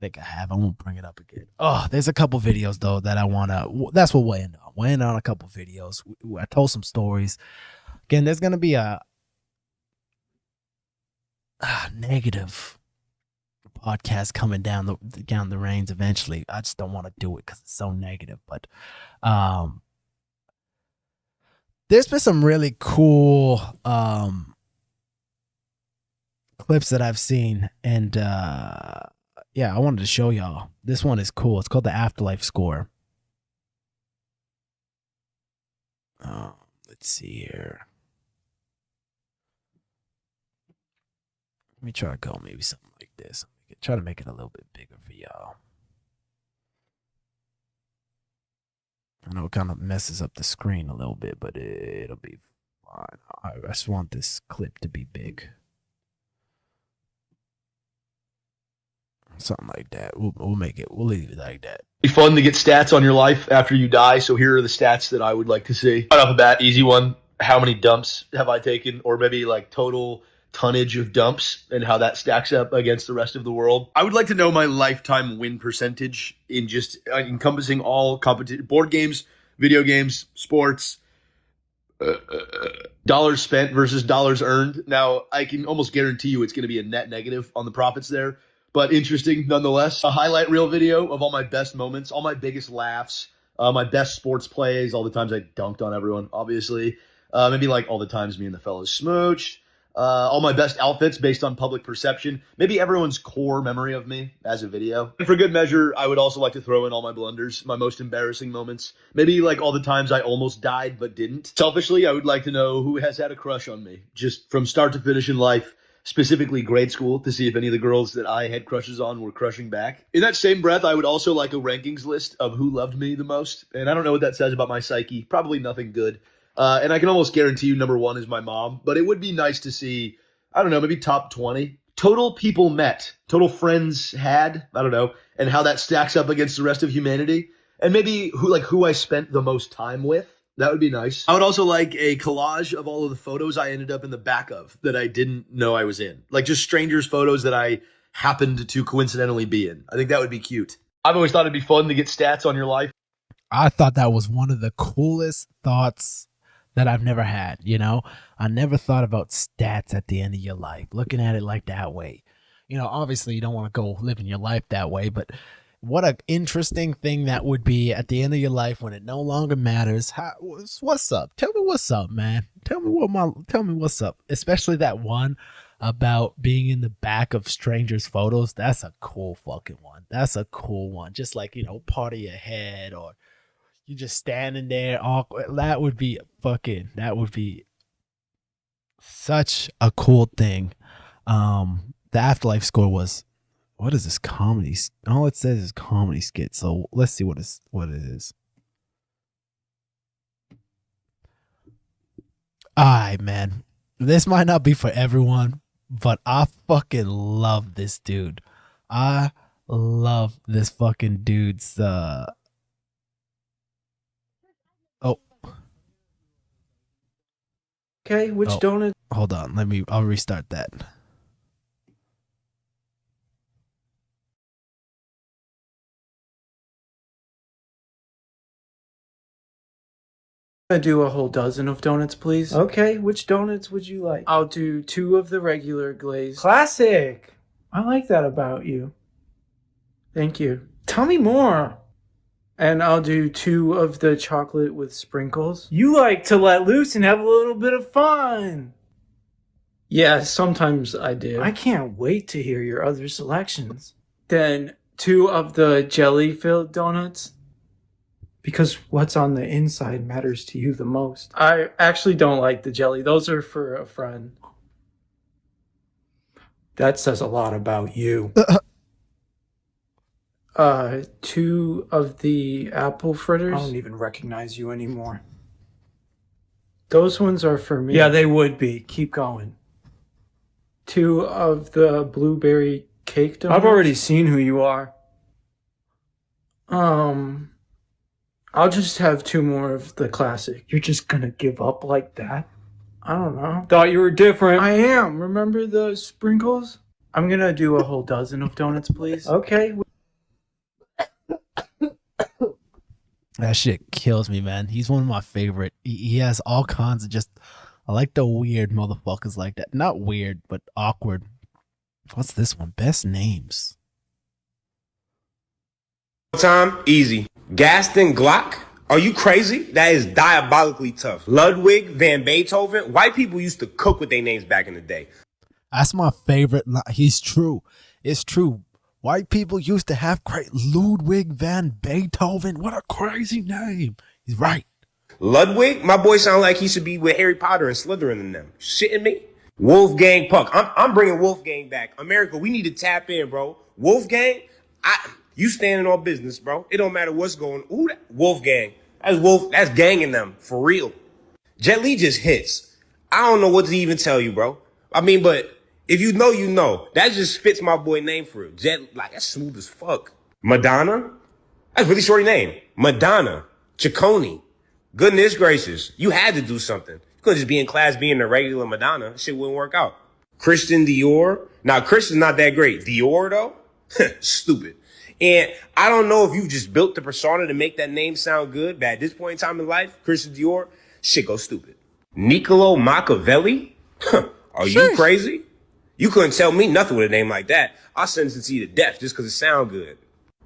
I won't bring it up again. Oh, there's a couple videos though that I wanna. That's what we'll end on. We'll end on a couple videos. I told some stories. Again, there's gonna be a negative podcast coming down the reins eventually. I just don't want to do it because it's so negative. But there's been some really cool clips that I've seen, and I wanted to show y'all. This one is cool. It's called the Afterlife Score. Let's see here. Let me try to go maybe something like this. Try to make it a little bit bigger for y'all. I know it kind of messes up the screen a little bit, but it'll be fine. I just want this clip to be big. Something like that. We'll make it. We'll leave it like that. Be fun to get stats on your life after you die. So here are the stats that I would like to see. Right off the bat, easy one. How many dumps have I taken? Or maybe like total tonnage of dumps and how that stacks up against the rest of the world. I would like to know my lifetime win percentage in just encompassing all competition, board games, video games, sports, dollars spent versus dollars earned. Now, I can almost guarantee you it's going to be a net negative on the profits there. But interesting nonetheless. A highlight reel video of all my best moments, all my biggest laughs, my best sports plays, all the times I dunked on everyone, obviously. Maybe like all the times me and the fellas smooched. All my best outfits based on public perception. Maybe everyone's core memory of me as a video. And for good measure, I would also like to throw in all my blunders, my most embarrassing moments. Maybe like all the times I almost died but didn't. Selfishly, I would like to know who has had a crush on me, just from start to finish in life. Specifically grade school, to see if any of the girls that I had crushes on were crushing back. In that same breath, I would also like a rankings list of who loved me the most. And I don't know what that says about my psyche. Probably nothing good. And I can almost guarantee you number one is my mom. But it would be nice to see, I don't know, maybe top 20. Total people met. Total friends had. I don't know. And how that stacks up against the rest of humanity. And maybe who I spent the most time with. That would be nice. I would also like a collage of all of the photos I ended up in the back of that I didn't know I was in. Like just strangers' photos that I happened to coincidentally be in. I think that would be cute. I've always thought it'd be fun to get stats on your life. I thought that was one of the coolest thoughts that I've never had, I never thought about stats at the end of your life, looking at it like that way. Obviously you don't want to go living your life that way, but what an interesting thing that would be at the end of your life when it no longer matters. What's up? Tell me what's up, man. Tell me what's up. Especially that one about being in the back of strangers' photos. That's a cool fucking one. That's a cool one. Just like, part of your head, or you just standing there awkward. That would be such a cool thing. The Afterlife Score was, what is this comedy? All it says is comedy skit. So let's see what it is. Alright, man. This might not be for everyone, but I fucking love this dude. I love this fucking dude's oh Okay, which Oh. donut? hold on, I'll restart that. I do a whole dozen of donuts, please. Okay, which donuts would you like? I'll do 2 of the regular glaze. Classic! I like that about you. Thank you. Tell me more. And I'll do 2 of the chocolate with sprinkles. You like to let loose and have a little bit of fun. Yeah, sometimes I do. I can't wait to hear your other selections. Then 2 of the jelly-filled donuts. Because what's on the inside matters to you the most. I actually don't like the jelly. Those are for a friend. That says a lot about you. 2 of the apple fritters. I don't even recognize you anymore. Those ones are for me. Yeah, they would be. Keep going. 2 of the blueberry cake donuts. I've already seen who you are. I'll just have 2 more of the classic. You're just gonna give up like that? I don't know. Thought you were different. I am. Remember the sprinkles? I'm gonna do a whole dozen of donuts, please. Okay. That shit kills me, man. He's one of my favorite. He has all kinds of just. I like the weird motherfuckers like that. Not weird, but awkward. What's this one? Best names. Time, easy. Gaston Glock? Are you crazy? That is diabolically tough. Ludwig van Beethoven? White people used to cook with their names back in the day. That's my favorite. He's true. It's true. White people used to have great Ludwig van Beethoven. What a crazy name. He's right. Ludwig? My boy sound like he should be with Harry Potter and Slytherin in them. Shitting me? Wolfgang Puck. I'm bringing Wolfgang back. America, we need to tap in, bro. Wolfgang? You standing on business, bro. It don't matter what's going on. Ooh, Wolfgang. That's ganging them. For real. Jet Li just hits. I don't know what to even tell you, bro. I mean, but if you know, you know. That just fits my boy name for it. Jet, like, that's smooth as fuck. Madonna? That's a really short name. Madonna. Ciccone. Goodness gracious. You had to do something. You couldn't just be in class being a regular Madonna. Shit wouldn't work out. Christian Dior. Now, Christian's not that great. Dior, though? Stupid. And I don't know if you just built the persona to make that name sound good, but at this point in time in life, Christian Dior, shit goes stupid. Niccolo Machiavelli? Are you crazy? You couldn't tell me nothing with a name like that. I'll sentence you to death just because it sounds good.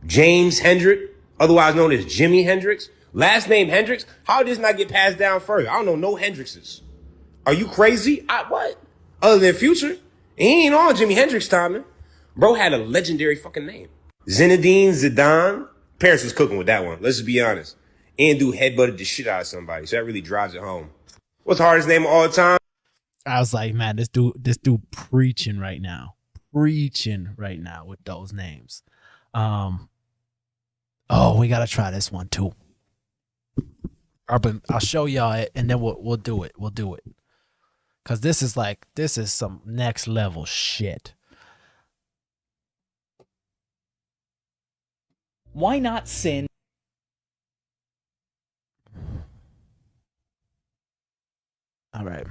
James Hendrick, otherwise known as Jimi Hendrix. Last name Hendrix? How did this not get passed down further? I don't know no Hendrixes. Are you crazy? What? Other than Future? He ain't on Jimi Hendrix timing. Bro had a legendary fucking name. Zinedine Zidane. Parents was cooking with that one. Let's just be honest. And dude headbutted the shit out of somebody. So that really drives it home. What's the hardest name of all time? I was like, man, this dude preaching right now. Preaching right now with those names. Oh, we gotta try this one too. I'll show y'all it and then we'll do it. We'll do it. Cause this is some next level shit. Why not sin? All right.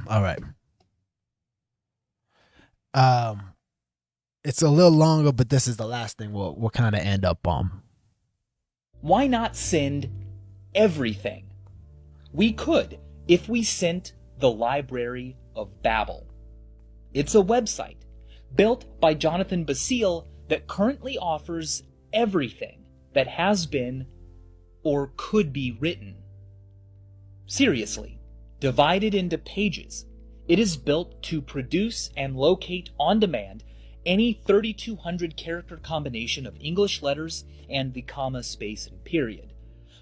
It's a little longer, but this is the last thing we'll kind of end up on. Why not send everything? We could if we sent the Library of Babel. It's a website built by Jonathan Basile that currently offers everything that has been or could be written. Seriously, divided into pages, it is built to produce and locate on demand any 3,200 character combination of English letters and the comma, space, and period.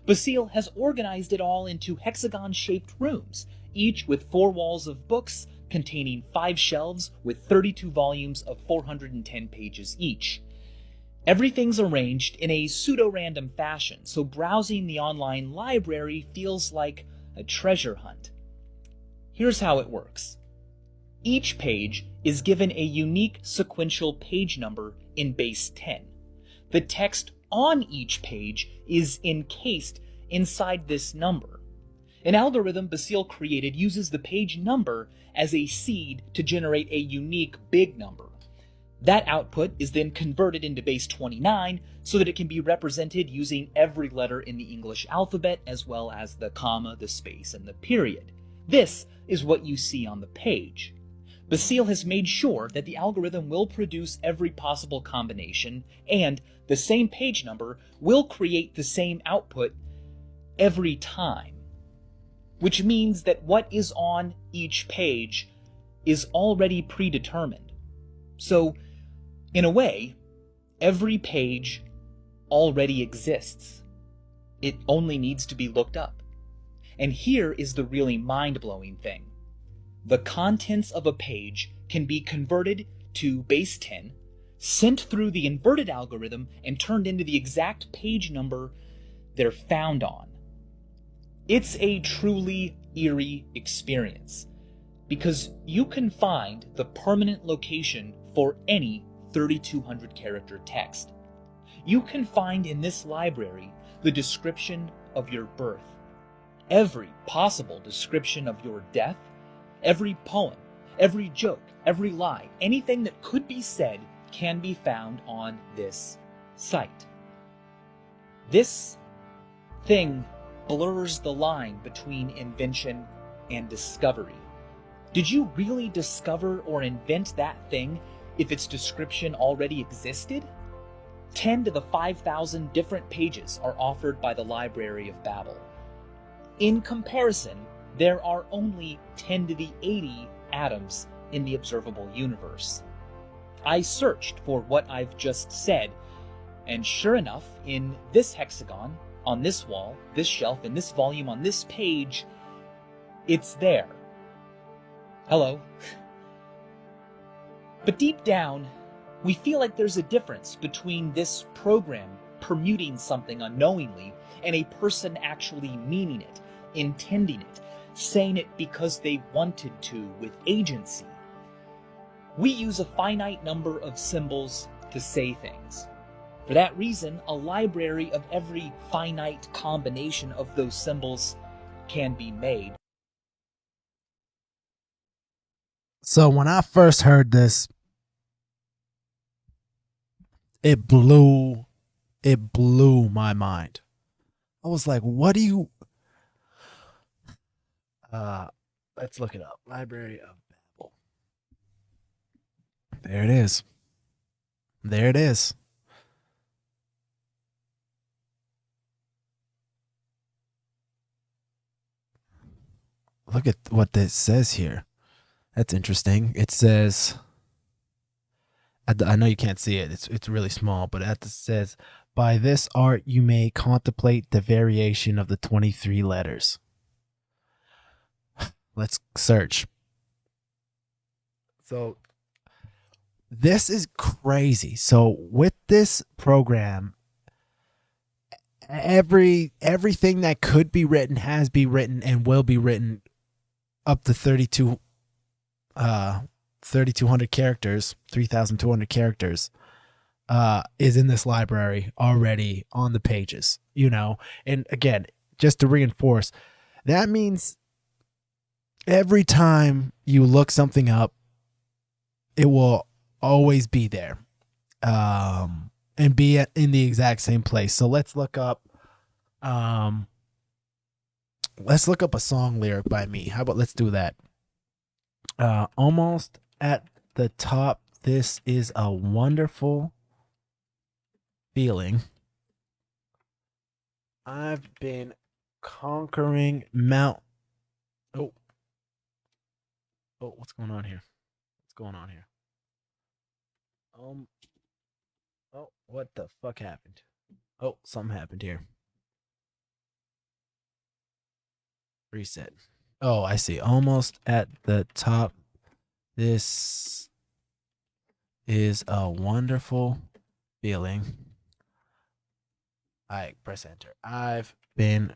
Basile has organized it all into hexagon-shaped rooms, each with 4 walls of books containing 5 shelves with 32 volumes of 410 pages each. Everything's arranged in a pseudo-random fashion, so browsing the online library feels like a treasure hunt. Here's how it works. Each page is given a unique sequential page number in base 10. The text on each page is encased inside this number. An algorithm Basile created uses the page number as a seed to generate a unique big number. That output is then converted into base 29 so that it can be represented using every letter in the English alphabet, as well as the comma, the space, and the period. This is what you see on the page. Basile has made sure that the algorithm will produce every possible combination, and the same page number will create the same output every time. Which means that what is on each page is already predetermined. So, in a way, every page already exists. It only needs to be looked up. And here is the really mind-blowing thing. The contents of a page can be converted to base 10, sent through the inverted algorithm, and turned into the exact page number they're found on. It's a truly eerie experience, because you can find the permanent location for any 3,200 character text. You can find in this library the description of your birth, every possible description of your death, every poem, every joke, every lie, anything that could be said can be found on this site. This thing blurs the line between invention and discovery. Did you really discover or invent that thing if its description already existed? 10 to the 5,000 different pages are offered by the Library of Babel. In comparison, there are only 10 to the 80 atoms in the observable universe. I searched for what I've just said, and sure enough, in this hexagon, on this wall, this shelf, in this volume, on this page, it's there. Hello. But deep down, we feel like there's a difference between this program permuting something unknowingly and a person actually meaning it, intending it, saying it because they wanted to with agency. We use a finite number of symbols to say things. For that reason, a library of every finite combination of those symbols can be made. So when I first heard this, it blew my mind. I was like, what do you let's look it up. Library of Babel. There it is. There it is. Look at what this says here. That's interesting. It says, I know you can't see it. It's really small, but it says, by this art you may contemplate the variation of the 23 letters. Let's search. So this is crazy. So with this program, everything that could be written has been written and will be written up to 3,200 characters, 3,200 characters, is in this library already on the pages, you know? And again, just to reinforce, that means every time you look something up, it will always be there, and be in the exact same place. So let's look up a song lyric by me. How about let's do that? Almost at the top. This is a wonderful feeling. I've been conquering Mount. Oh, what's going on here? What's going on here? Oh, what the fuck happened? Oh, something happened here. Reset. Oh, I see. Almost at the top. This is a wonderful feeling. I press enter. I've been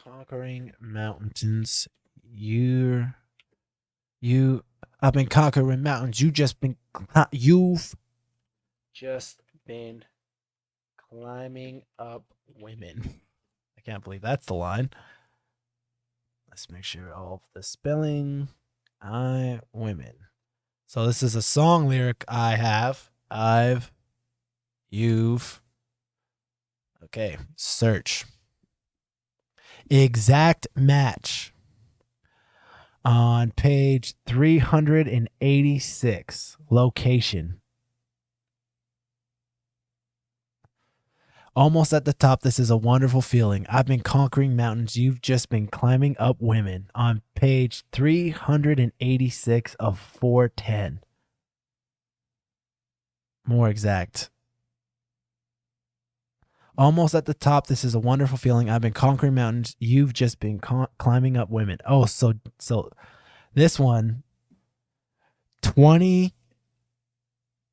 conquering mountains. I've been conquering mountains. You've just been climbing up women. I can't believe that's the line. Let's make sure all of the spelling. Women. So this is a song lyric I have. You've. Okay, search. Exact match. On page 386, location. Almost at the top, this is a wonderful feeling. I've been conquering mountains. You've just been climbing up women. On page 386 of 410. More exact. Almost at the top, this is a wonderful feeling. I've been conquering mountains. You've just been climbing up women. Oh, so this one, 20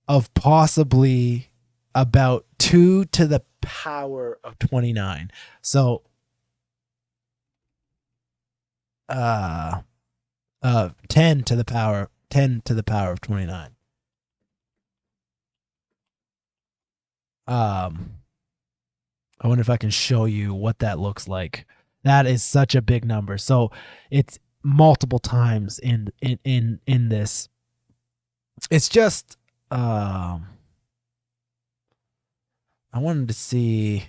of possibly about 2 to the power of 29. So 10 to the power of 29. I wonder if I can show you what that looks like. That is such a big number. So it's multiple times in this. It's just I wanted to see.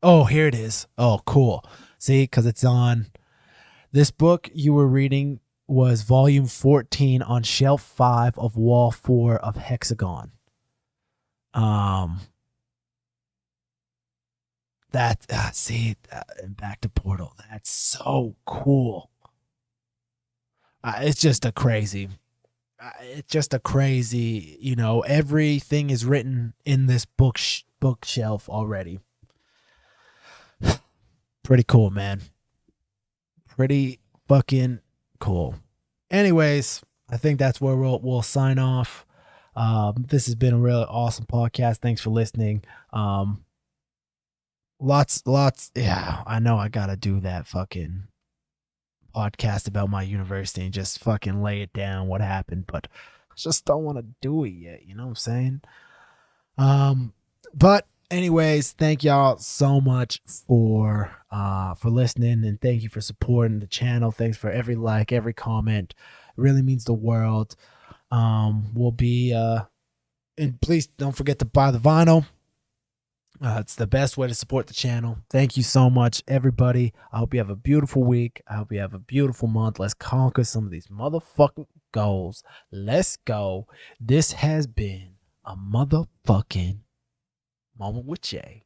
Oh, here it is. Oh, cool. See, because it's on this book you were reading was volume 14 on shelf 5 of wall 4 of Hexagon. Back to Portal. That's so cool. It's just a crazy, everything is written in this bookshelf already. Pretty cool, man. Pretty fucking cool. Anyways, I think that's where we'll sign off. This has been a really awesome podcast. Thanks for listening. Lots. Yeah, I know I gotta do that fucking podcast about my university and just fucking lay it down what happened, but I just don't want to do it yet. You know what I'm saying? But anyways, thank y'all so much for listening, and thank you for supporting the channel. Thanks for every like, every comment. It really means the world. We'll be and please don't forget to buy the vinyl. It's the best way to support the channel. Thank you so much, everybody. I hope you have a beautiful week. I hope you have a beautiful month. Let's conquer some of these motherfucking goals. Let's go. This has been a motherfucking Moment with Jay.